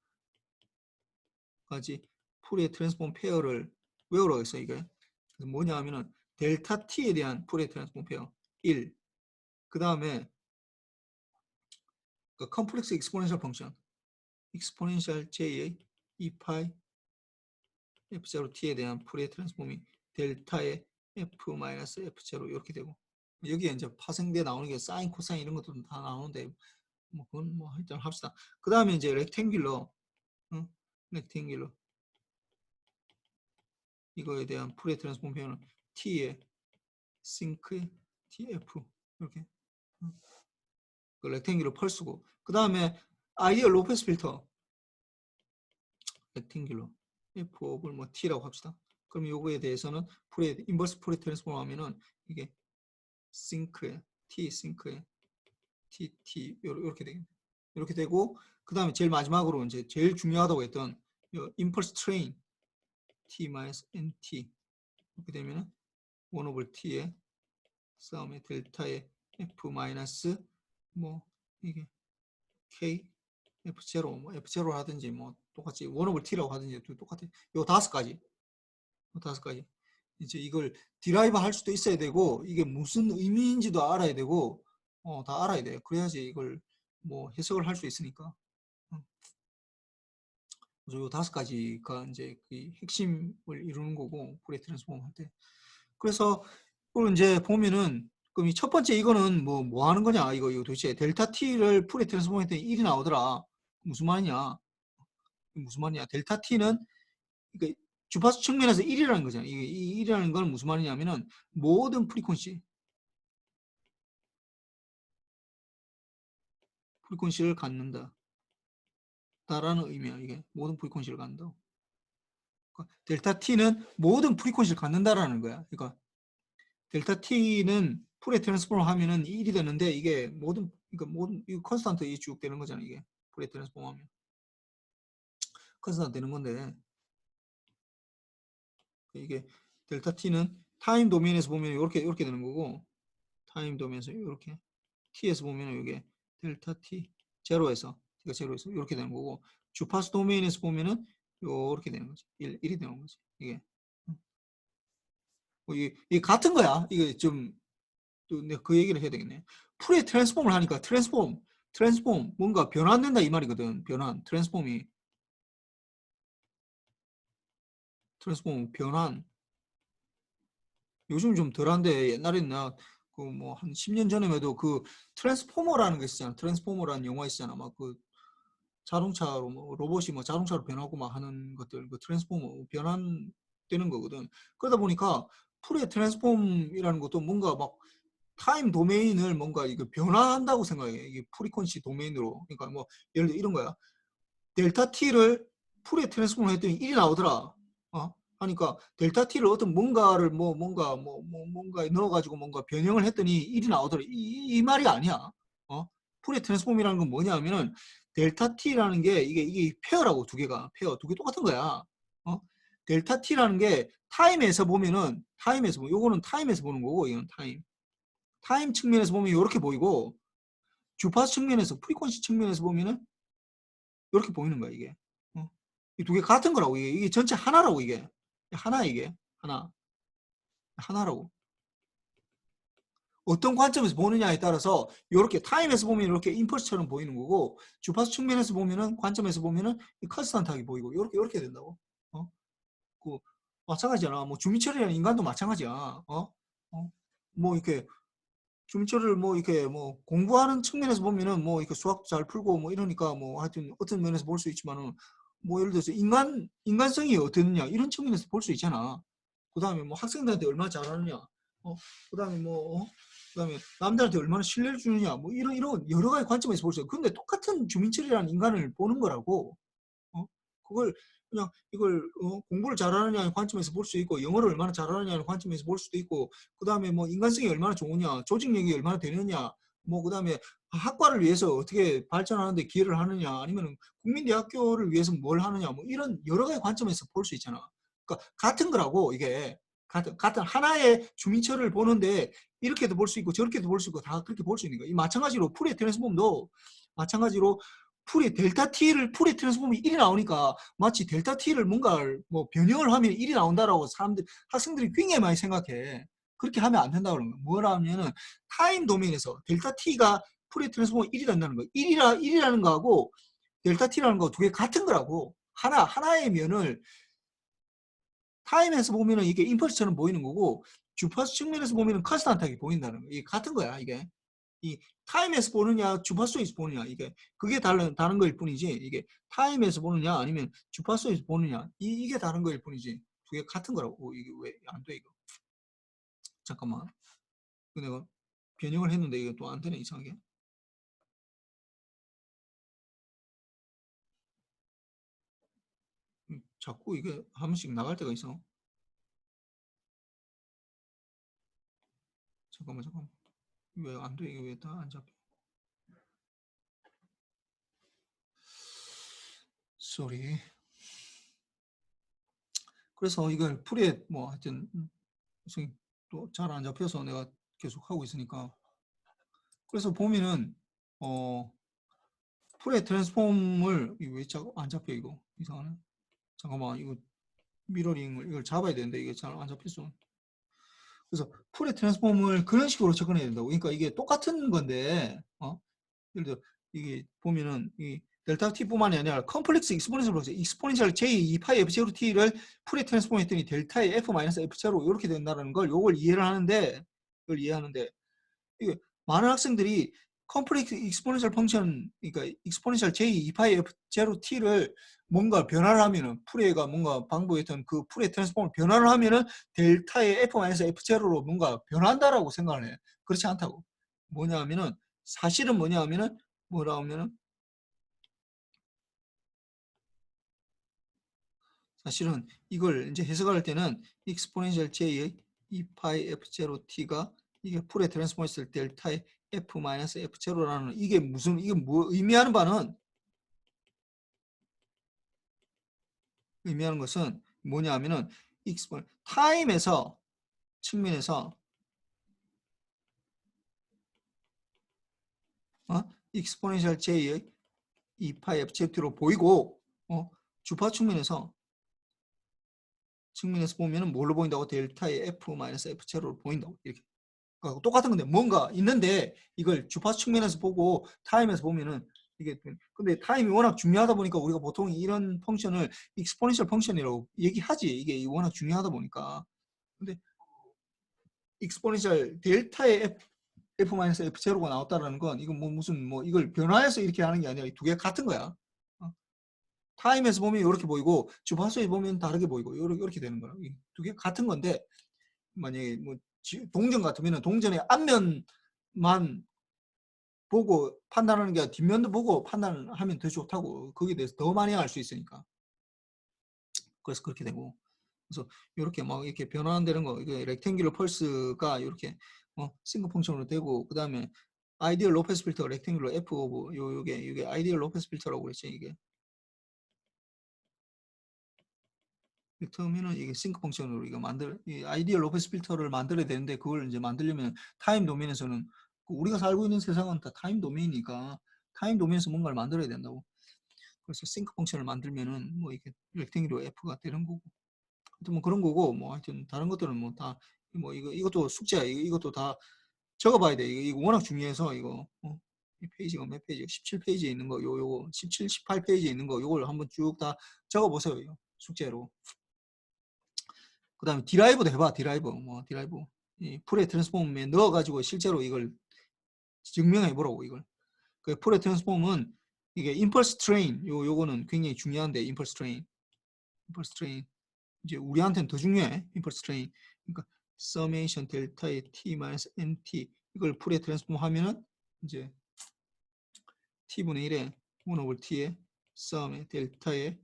풀의 트랜스폼 페어를 외우라고 했어 이게. 뭐냐 하면은 델타 t에 대한 풀의 트랜스폼 페어 1. 그 다음에 컴플렉스 익스포넨셜 펑션 익스포넨셜 j의 2파이 f0t에 대한 풀의 트랜스폼이 델타의 f 마이너스 f0 이렇게 되고 여기에 이제 파생돼 나오는 게 사인, 코사인 이런 것도 다 나오는데 뭐 그건 뭐 일단 합시다. 그 다음에 이제 렉탱귤러, 렉탱귤러 이거에 대한 풀의 트랜스폼 표현은 t의 싱크의 tf 이렇게 그 렉탱귤러 펄스고 그 다음에 아이디얼 로페스 필터 렉탱귤러 f 오브 뭐 t라고 합시다. 그럼 요거에 대해서는 풀의 인버스 풀의 트랜스폼 하면은 이게 싱크의 t 싱크의 t 이렇게 되겠네. 이렇게 되고 그 다음에 제일 마지막으로 이제 제일 중요하다고 했던 임펄스 트레인 t-nt 이렇게 되면은 1 over t의 싸움의 델타의 f 마이너스 뭐 이게 k f0 뭐 f0 하든지 뭐 똑같이 1 over t라고 하든지 똑같아. 요 5가지 이제 이걸 디라이브 할 수도 있어야 되고 이게 무슨 의미인지도 알아야 되고 다 알아야 돼. 그래야지 이걸 뭐 해석을 할 수 있으니까. 그래서 요 5가지가 이제 그 핵심을 이루는 거고 풀의 트랜스폼 할 때. 그래서 그걸 이제 보면은 그럼 이 첫 번째 이거는 뭐 하는 거냐 이거 도대체 델타 t를 풀의 트랜스폼 할 때 1이 나오더라. 무슨 말이냐? 델타 t는 그러니까 주파수 측면에서 1이라는 거잖아. 이 1이라는 건 무슨 말이냐면은 모든 프리퀀시를 갖는다. 다라는 의미야. 이게 모든 프리퀀시를 갖는다. 그러니까 델타 t는 모든 프리퀀시를 갖는다라는 거야. 그러니까 델타 t는 풀의 트랜스폼을 하면은 1이 되는데 이게 그러니까 모든 이 컨스탄트 쭉 되는 거잖아. 이게 풀의 트랜스폼 하면 컨스탄트 되는 건데 이게 델타 t는 타임 도메인에서 보면 이렇게 되는 거고 타임 도메인에서 이렇게 t에서 보면 이게 델타 t 제로에서 이렇게 되는 거고 주파수 도메인에서 보면은 이렇게 되는 거지. 1이 되는 거지. 이게 이게 같은 거야. 이게 좀 또 내가 그 얘기를 해야 되겠네. 풀의 트랜스폼을 하니까 트랜스폼 뭔가 변환된다 이 말이거든. 트랜스폼 변환 요즘 좀 덜한데 옛날에는 나 그 뭐 한 10년 전에만 해도 그 트랜스포머라는 게 있었잖아. 트랜스포머라는 영화 있었잖아. 막 그 자동차로 뭐 로봇이 뭐 자동차로 변하고 막 하는 것들 그 트랜스포머 변환되는 거거든. 그러다 보니까 풀의 트랜스폼이라는 것도 뭔가 막 타임 도메인을 뭔가 이거 변화한다고 생각해. 이게 프리퀀시 도메인으로. 그러니까 뭐 예를 들어 이런 거야. 델타 t를 풀에 트랜스폼을 했더니 1이 나오더라. 하니까 델타 t를 어떤 뭔가를 뭔가 넣어가지고 뭔가 변형을 했더니 1이 나오더라. 이 말이 아니야. 풀의 트랜스폼이라는 건 뭐냐면은 델타 t라는 게 이게 페어라고 두 개가 두 개 똑같은 거야. 델타 t라는 게 타임에서 보면은 요거는 타임에서 보는 거고 이건 타임 측면에서 보면 이렇게 보이고 주파수 측면에서 프리퀀시 측면에서 보면은 이렇게 보이는 거야 이게. 이 두 개 같은 거라고 이게 전체 하나라고 이게 하나라고. 어떤 관점에서 보느냐에 따라서 이렇게 타임에서 보면 이렇게 임펄스처럼 보이는 거고 주파수 측면에서 보면은 관점에서 보면은 컨스탄트하게 보이고 이렇게 된다고. 그 마찬가지잖아. 뭐 주민철이라는 인간도 마찬가지야. 뭐 이렇게 주민철을 뭐 이렇게 뭐 공부하는 측면에서 보면은 뭐 이렇게 수학도 잘 풀고 뭐 이러니까 뭐 하여튼 어떤 면에서 볼 수 있지만은 뭐 예를 들어서 인간성이 어떻느냐 이런 측면에서 볼 수 있잖아. 그 다음에 뭐 학생들한테 얼마나 잘하느냐. 그 다음에 그다음에 남들한테 얼마나 신뢰를 주느냐. 뭐 이런 여러 가지 관점에서 볼 수 있어. 근데 똑같은 주민철이라는 인간을 보는 거라고. 그걸 그냥 이걸 공부를 잘하느냐의 관점에서 볼 수 있고 영어를 얼마나 잘하느냐의 관점에서 볼 수도 있고 그 다음에 뭐 인간성이 얼마나 좋으냐 조직력이 얼마나 되느냐 뭐 그 다음에 학과를 위해서 어떻게 발전하는데 기여를 하느냐 아니면 국민대학교를 위해서 뭘 하느냐 뭐 이런 여러 가지 관점에서 볼 수 있잖아. 그러니까 같은 거라고 이게 같은 하나의 주민철을 보는데 이렇게도 볼 수 있고 저렇게도 볼 수 있고 다 그렇게 볼 수 있는 거야. 이 마찬가지로 풀의 트랜스폼도 마찬가지로 델타 t를 풀의 트랜스폼이 1이 나오니까 마치 델타 t를 뭔가 뭐 변형을 하면 1이 나온다라고 학생들이 굉장히 많이 생각해. 그렇게 하면 안 된다고 그러는 거야. 뭐라면은 타임 도메인에서 델타 t가 풀의 트랜스폼이 1이 된다는 거야. 1이라는 거하고 델타 t라는 거 두 개 같은 거라고. 하나의 면을 타임에서 보면은 이게 임펄스처럼 보이는 거고 주파수 측면에서 보면 컨스탄트하게 보인다는 거. 이게 같은 거야, 이게. 이 타임에서 보느냐, 주파수에서 보느냐, 그게 다른 거일 뿐이지, 이게 타임에서 보느냐, 아니면 주파수에서 보느냐, 이게 다른 거일 뿐이지, 두 개 같은 거라고. 이게 왜 안 돼, 이거? 잠깐만. 내가 변형을 했는데 이게 또 안 되네, 이상하게. 자꾸 이게 한 번씩 나갈 때가 있어. 잠깐만. 왜 안 돼? 이게 왜 다 안 잡혀? 쏘리. 그래서 이걸 풀에 뭐 하여튼 또 잘 안 잡혀서 내가 계속 하고 있으니까. 그래서 보면은 풀의 트랜스폼을 이거 왜 자꾸 안 잡혀, 이거 이상하네. 잠깐만, 이거 미러링을 이걸 잡아야 되는데 이게 잘 안 잡혔어. 그래서 풀의 트랜스폼을 그런 식으로 접근해야 된다고. 그러니까 이게 똑같은 건데, 예를 들어 이게 보면은 이 델타 t뿐만이 아니라 컴플렉스 익스포넨셜 보세요. 익스포넨셜 j 2파이 f0 t를 풀에 트랜스폼 했더니 델타의 f-f0 이렇게 된다는 걸 요걸 이해를 하는데, 이걸 이해하는데, 이게 많은 학생들이 컴플렉스 익스포넨셜 펑션, 그러니까 익스포넨셜 j 2파이 f0 t를 뭔가 변화를 하면은, 풀에가 뭔가 방법했던 그 풀의 트랜스폼을 변화를 하면은 델타의 f-f0로 뭔가 변한다라고 생각을 해. 그렇지 않다고. 뭐냐 하면은, 사실은 뭐냐 하면은, 뭐라 하면은, 사실은 이걸 이제 해석할 때는 익스포넨셜 j의 2파이 f0t가 이게 풀에 트랜스폼 했을 때 델타의 f-f0라는 이게 뭐 의미하는 바는, 의미하는 것은 뭐냐 하면은 타임에서 측면에서 익스포넨셜 j의 2파이 f0t로 보이고, 주파 측면에서 보면은 뭘로 보인다고? 델타의 f-f0로 보인다고. 이렇게 똑같은 건데 뭔가 있는데 이걸 주파수 측면에서 보고 타임에서 보면은 이게, 근데 타임이 워낙 중요하다 보니까 우리가 보통 이런 펑션을 익스포넨셜 펑션이라고 얘기하지. 이게 워낙 중요하다 보니까. 근데 익스포넨셜 델타의 f-f0가 나왔다라는 건 이건 뭐 무슨 뭐 이걸 변화해서 이렇게 하는 게 아니라 두 개가 같은 거야. 타임에서 보면 이렇게 보이고 주파수에 보면 다르게 보이고 이렇게 되는 거야. 두 개가 같은 건데, 만약에 뭐 동전 같으면 동전의 앞면만 보고 판단하는 게 뒷면도 보고 판단하면 더 좋다고. 거기에 대해서 더 많이 알 수 있으니까. 그래서 그렇게 되고. 그래서 이렇게 막 이렇게 변환되는 거, 이게 렉탱귤러 펄스가 이렇게 싱글 펑션으로 되고, 그 다음에 아이디얼 로페스 필터 렉탱귤러 f 오브 요게 아이디얼 로페스 필터라고 그랬죠. 이게 필터면은 이게 싱크 펑션으로 이거 이 아이디얼 로페스 필터를 만들어야 되는데, 그걸 이제 만들려면 타임 도메인에서는, 우리가 살고 있는 세상은 다 타임 도메인이니까 타임 도메인에서 뭔가를 만들어야 된다고. 그래서 싱크 펑션을 만들면은 뭐 이게 렉탱귤러 f가 되는 거고, 하여튼 뭐 그런 거고, 뭐 하여튼 다른 것들은 뭐 다 뭐 이것도 숙제야. 이것도 다 적어봐야 돼. 이거 워낙 중요해서 이거 이 페이지가 몇 페이지? 17페이지에 있는 거, 요거 17, 18페이지에 있는 거, 요걸 한번 쭉 다 적어보세요. 이거 숙제로. 그 다음에 디라이브도 해봐. 디라이브. 이 풀의 트랜스폼에 넣어가지고 실제로 이걸 증명해 보라고, 이걸. 그 풀의 트랜스폼은 이게 임펄스 트레인, 요거는 굉장히 중요한데, 임펄스 트레인. 이제 우리한테는 더 중요해. 임펄스 트레인. 그러니까 서메이션 델타의 t-nt 이걸 풀의 트랜스폼 하면은 이제 t분의 1에 1 over t의 썸의 델타의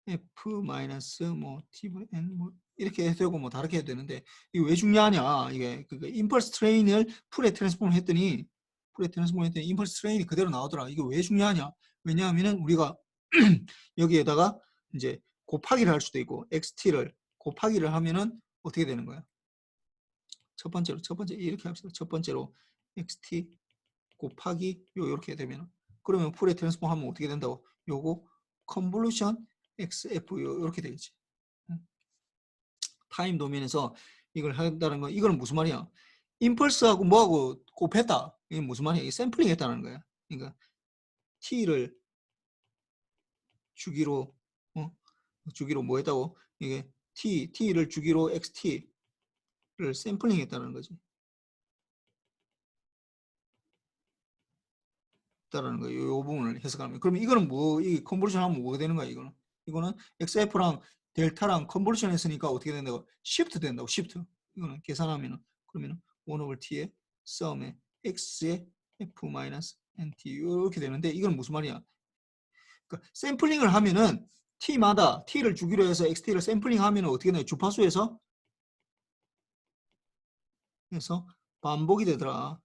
f 마이너스 뭐 t분의 n 뭐 이렇게 해도 되고 뭐 다르게 해도 되는데, 이게 왜 중요하냐? 이게 임펄스 트레인을 풀에 트랜스폼 했더니 임펄스 트레인이 그대로 나오더라. 이게 왜 중요하냐? 왜냐하면은 우리가 여기에다가 이제 곱하기를 할 수도 있고, xt를 곱하기를 하면은 어떻게 되는 거야? 첫 번째 이렇게 합시다. 첫 번째로 xt 곱하기 요렇게 되면, 그러면 풀에 트랜스폼 하면 어떻게 된다고? 요거 컨볼루션 xf 요렇게 되겠지. 타임 도면에서 이걸 한다는 건, 이거는 무슨 말이야? 임펄스하고 뭐하고 곱했다. 이게 무슨 말이야? 이게 샘플링 했다는 거야. 그러니까 t를 주기로 주기로 뭐 했다고? 이게 t를 주기로 xt 샘플링 했다는 거지. 있다라는 거예요. 요 부분을 해석하면. 그러면 이거는 뭐, 이 컨볼루션 하면 뭐가 되는 거야, 이거는? 이거는 XF랑 델타랑 컨볼루션 했으니까 어떻게 된다고? 시프트 된다고, 시프트. 이거는 계산하면은. 그러면은 1 over t의 썸에 x의 f-nt 이렇게 되는데 이건 무슨 말이야? 그러니까 샘플링을 하면은 t마다 t를 주기로 해서 xt를 샘플링 하면은 어떻게 되나요? 주파수에서 반복이 되더라.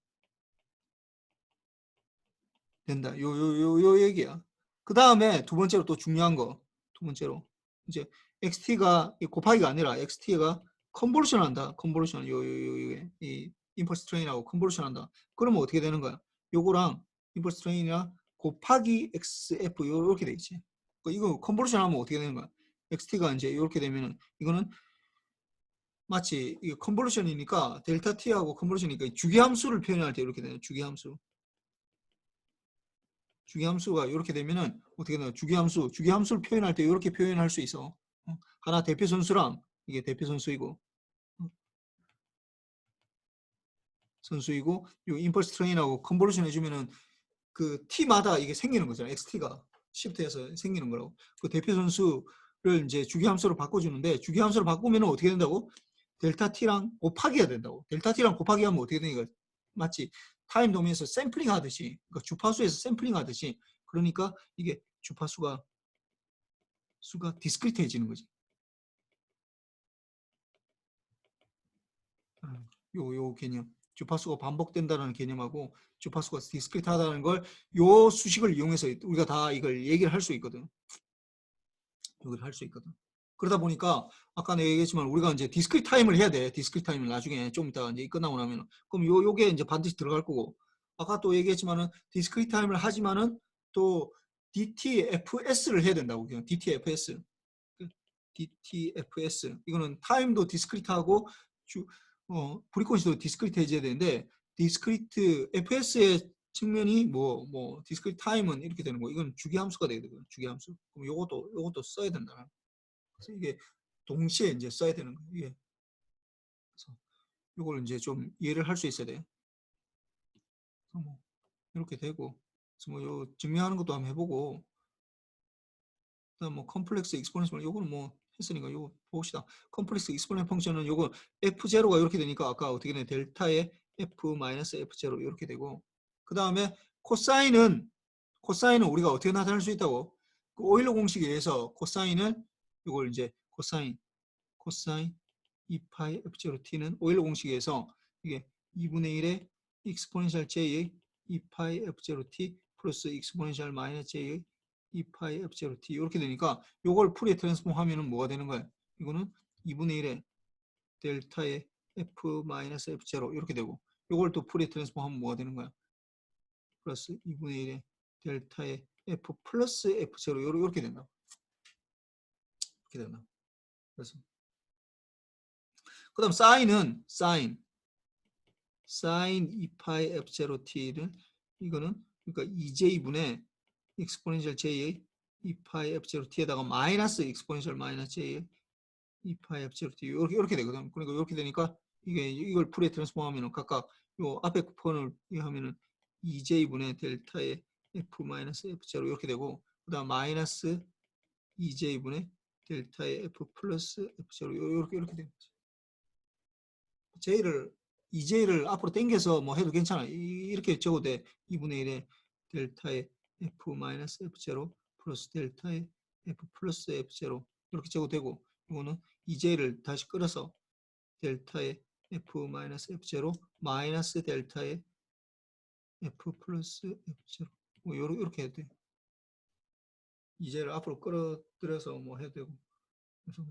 된다. 요 얘기야. 그 다음에 두 번째로 또 중요한 거. 두 번째로. 이제 XT가 곱하기가 아니라 XT가 컨볼루션 한다. 컨볼루션. 이 임펄스 트레인하고 컨볼루션 한다. 그러면 어떻게 되는 거야? 요거랑 임펄스 트레인이랑 곱하기 XF 요렇게 돼 있지. 이거 컨볼루션 하면 어떻게 되는 거야? XT가 이제 이렇게 되면은 이거는 마치 이게 컨볼루션이니까 델타 T하고 컨볼루션이니까 주기함수를 표현할 때 이렇게 되는 주기함수. 주기함수가 이렇게 되면은 어떻게 되나 주기함수를 표현할 때 이렇게 표현할 수 있어. 하나 대표 선수랑 이게 대표 선수이고 요 임펄스 트레인하고 컨볼루션 해주면은 그 T마다 이게 생기는 거잖아. XT가 시프트해서 생기는 거라고. 그 대표 선수를 이제 주기함수로 바꿔주는데 주기함수를 바꾸면은 어떻게 된다고? 델타 T랑 곱하기 해야 된다고. 델타 T랑 곱하기 하면 어떻게 되니까 마치 타임 도메인에서 샘플링 하듯이 그러니까 주파수에서 샘플링 하듯이 그러니까 이게 주파수가 디스크리트해지는 거지. 요 개념. 주파수가 반복된다는 개념하고 주파수가 디스크리트하다는 걸 요 수식을 이용해서 우리가 다 이걸 얘기를 할 수 있거든. 여기를 할 수 있거든. 그러다 보니까 아까 내가 얘기했지만 우리가 이제 디스크리트 타임을 해야 돼. 디스크리트 타임을 나중에 좀 이따 이제 끝나고 나면 그럼 요게 이제 반드시 들어갈 거고 아까 또 얘기했지만은 디스크리트 타임을 하지만은 또 DTFS를 해야 된다고 그냥 DTFS. DTFS 이거는 타임도 디스크리트하고 프리퀀시도 디스크리트 해줘야 되는데 디스크리트 FS의 측면이 뭐 디스크리트 타임은 이렇게 되는 거 이건 주기함수가 되거든요. 주기함수. 그럼 요것도 써야 된다. 그래서 이게 동시에 이제 써야 되는 거예요. 이게 그래서 요걸 이제 좀 이해를 할 수 있어야 돼. 그래서 뭐 이렇게 되고 그래서 뭐요 증명하는 것도 한번 해보고 그다음 뭐 컴플렉스 익스포넨셜 요거는 뭐 했으니까 요거 봅시다. 컴플렉스 익스포넨 펑션은 요거 F0가 이렇게 되니까 아까 어떻게 되냐 델타의 F-F0 이렇게 되고 그 다음에 코사인은 우리가 어떻게 나타낼 수 있다고 그 오일러 공식에 의해서 코사인을 이걸 이제 코사인 2파이 F0t는 오일러 공식에 의해서 이게 2분의 1의 익스포넨셜 j의 2파이 F0t 플러스 익스포넨셜 마이너스 j의 2파이 F0t 이렇게 되니까 이걸 풀이에 트랜스폼 하면은 뭐가 되는 거야? 이거는 2분의 1의 델타의 F-F0 이렇게 되고 이걸 또 풀이에 트랜스폼 하면 뭐가 되는 거야? 플러스 2분의 1의 델타의 F 플러스 F0 이렇게 된다. 이렇게 된다. 그래서 그 다음 사인은 사인 2파이 F0t를 이거는 그러니까 2j분의 익스포넨셜 j의 2파이 F0t에다가 마이너스 익스포넨셜 마이너스 j의 2파이 F0t 이렇게 되거든. 그러니까 이렇게 되니까 이걸 풀에 트랜스폼 하면은 각각 요 앞에 쿠폰을 하면은 2j분의 델타의 f 마이너스 f0 이렇게 되고 그다음 마이너스 2j분의 델타의 f 플러스 f0 이렇게 됩니다. j를 2j를 앞으로 당겨서 뭐 해도 괜찮아. 이렇게 적어도 돼. 2분의 1의 델타의 f 마이너스 f0 플러스 델타의 f 플러스 f0 이렇게 적어도 되고 이거는 2j를 다시 끌어서 델타의 f 마이너스 f0 마이너스 델타의 f 플러스 f0 뭐 이렇게 해도 돼. 2j를 앞으로 끌어들여서 뭐 해도 되고 그래서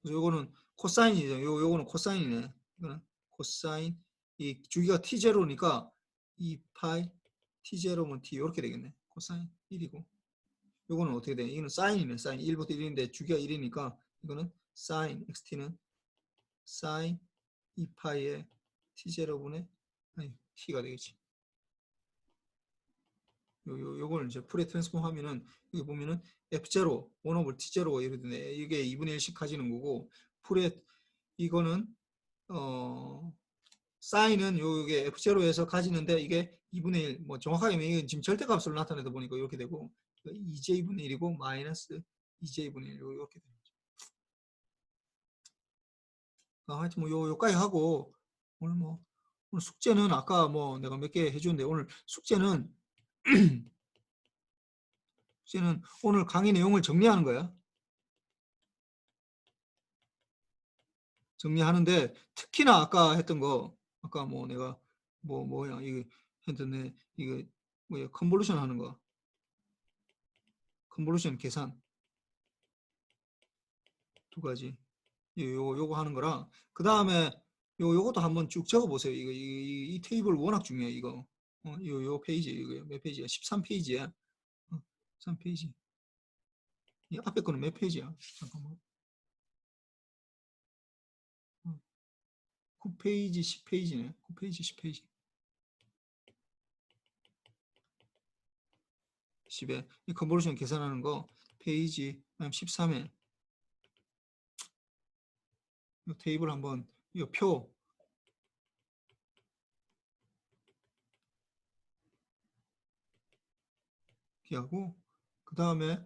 요거는 코사인이죠. 요거는 코사인이네. 이거는 코사인 이 주기가 t0니까 2파이 t0면 t 이렇게 되겠네. 코사인 1이고 요거는 어떻게 돼? 이거는 사인이네. 사인 1부터 1인데 주기가 1이니까 이거는 사인 xt는 사인 2파이의 t0분의 아니 t가 되겠지. 요걸 이제 풀에 트랜스폼 하면은 여기 보면은 F0, 1 over T0가 이렇게 되네. 이게 2분의 1씩 가지는 거고 풀에 이거는 사인은 요게 F0에서 가지는데 이게 2분의 1, 뭐 정확하게 이건 지금 절대값으로 나타내다 보니까 이렇게 되고 2j분의 1이고 마이너스 2j분의 1 이렇게 되는 거죠. 하여튼 뭐 요까지 하고 오늘 오늘 숙제는 아까 뭐 내가 몇 개 해줬는데 오늘 숙제는 오늘 강의 내용을 정리하는 거야. 정리하는데 특히나 아까 했던 거 아까 뭐 내가 뭐야 이거 했던데 이거 뭐야 컨볼루션 하는 거 컨볼루션 계산 두 가지 요거 하는 거랑 그 다음에 요것도 한번 쭉 적어 보세요. 이 테이블 워낙 중요해 이거. 요 페이지 이거 몇 페이지야? 13페이지야. 13페이지. 이 앞에 거는 몇 페이지야? 잠깐만. 9페이지, 10페이지네. 9페이지, 10페이지. 10에 이 컨버전 계산하는 거 페이지 13에 이 테이블 한번 이 표 하고 그 다음에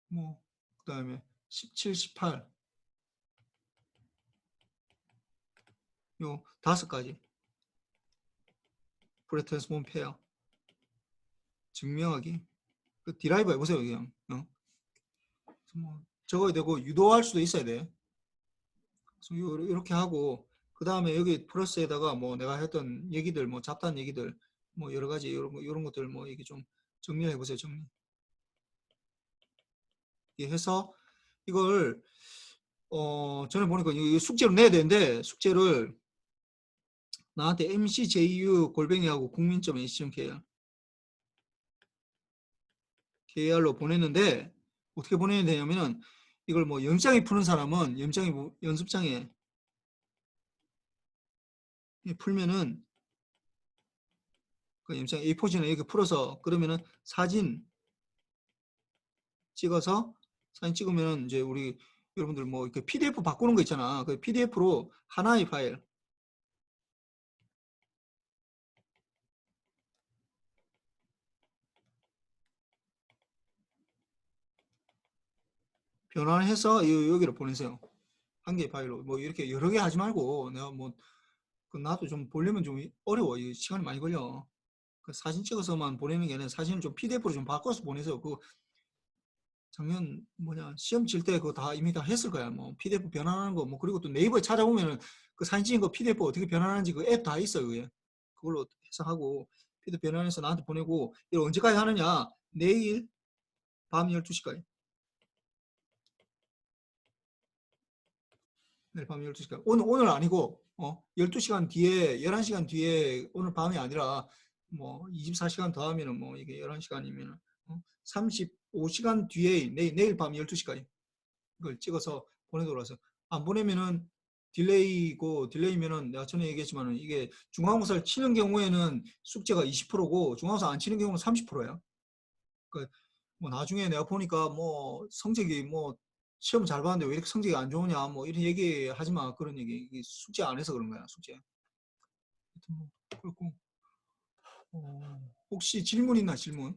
그 다음에 17, 18 요 5가지 프레트랜스폼 페어 증명하기 그 디라이브 해보세요 그냥 적어야 되고 유도할 수도 있어야 돼. 그래서 이렇게 하고 그 다음에 여기 플러스에다가 뭐 내가 했던 얘기들 뭐 잡다한 얘기들 뭐 여러 가지 이런 것들 뭐 이게 좀 정리해 보세요. 정리. 해서 이걸 전에 보니까 이 숙제로 내야 되는데 숙제를 나한테 mcju 골뱅이하고 국민점.ac.kr KR로 보냈는데 어떻게 보내야 되냐면은 이걸 뭐 영장에 푸는 사람은 영장에 연습장에 풀면은 그 영장 A4지는 이렇게 풀어서 그러면은 사진 찍어서 사진 찍으면 이제 우리 여러분들 뭐 이렇게 PDF 바꾸는 거 있잖아. 그 PDF로 하나의 파일 변환해서 여기로 보내세요. 한 개의 파일로 뭐 이렇게 여러 개 하지 말고 내가 뭐 나도 좀 보려면 좀 어려워. 시간이 많이 걸려. 그 사진 찍어서만 보내는 게 아니라 사진을 좀 PDF로 좀 바꿔서 보내세요. 그 작년 시험 칠 때 그거 다 이미 다 했을 거야. 뭐 PDF 변환하는 거 뭐 그리고 또 네이버에 찾아보면은 그 사진 찍은 거 PDF 어떻게 변환하는지 그 앱 다 있어요. 그게. 그걸로 해서 하고 PDF 변환해서 나한테 보내고 이거 언제까지 하느냐? 내일 밤 12시까지. 내일 밤 12시까지. 오늘 아니고 12시간 뒤에 11시간 뒤에 오늘 밤이 아니라 뭐 24시간 더 하면은 뭐 이게 11시간이면은 35시간 뒤에 내일 밤 12시까지 이걸 찍어서 보내도록 하세요. 안 보내면은 딜레이면은 내가 전에 얘기했지만은 이게 중간고사를 치는 경우에는 숙제가 20%고 중간고사 안 치는 경우는 30%야. 그 뭐 나중에 내가 보니까 뭐 성적이 뭐 시험 잘 봤는데 왜 이렇게 성적이 안 좋으냐 뭐 이런 얘기 하지 마. 그런 얘기. 이게 숙제 안 해서 그런 거야. 숙제. 하여튼 뭐 그렇고 혹시 질문 있나 질문?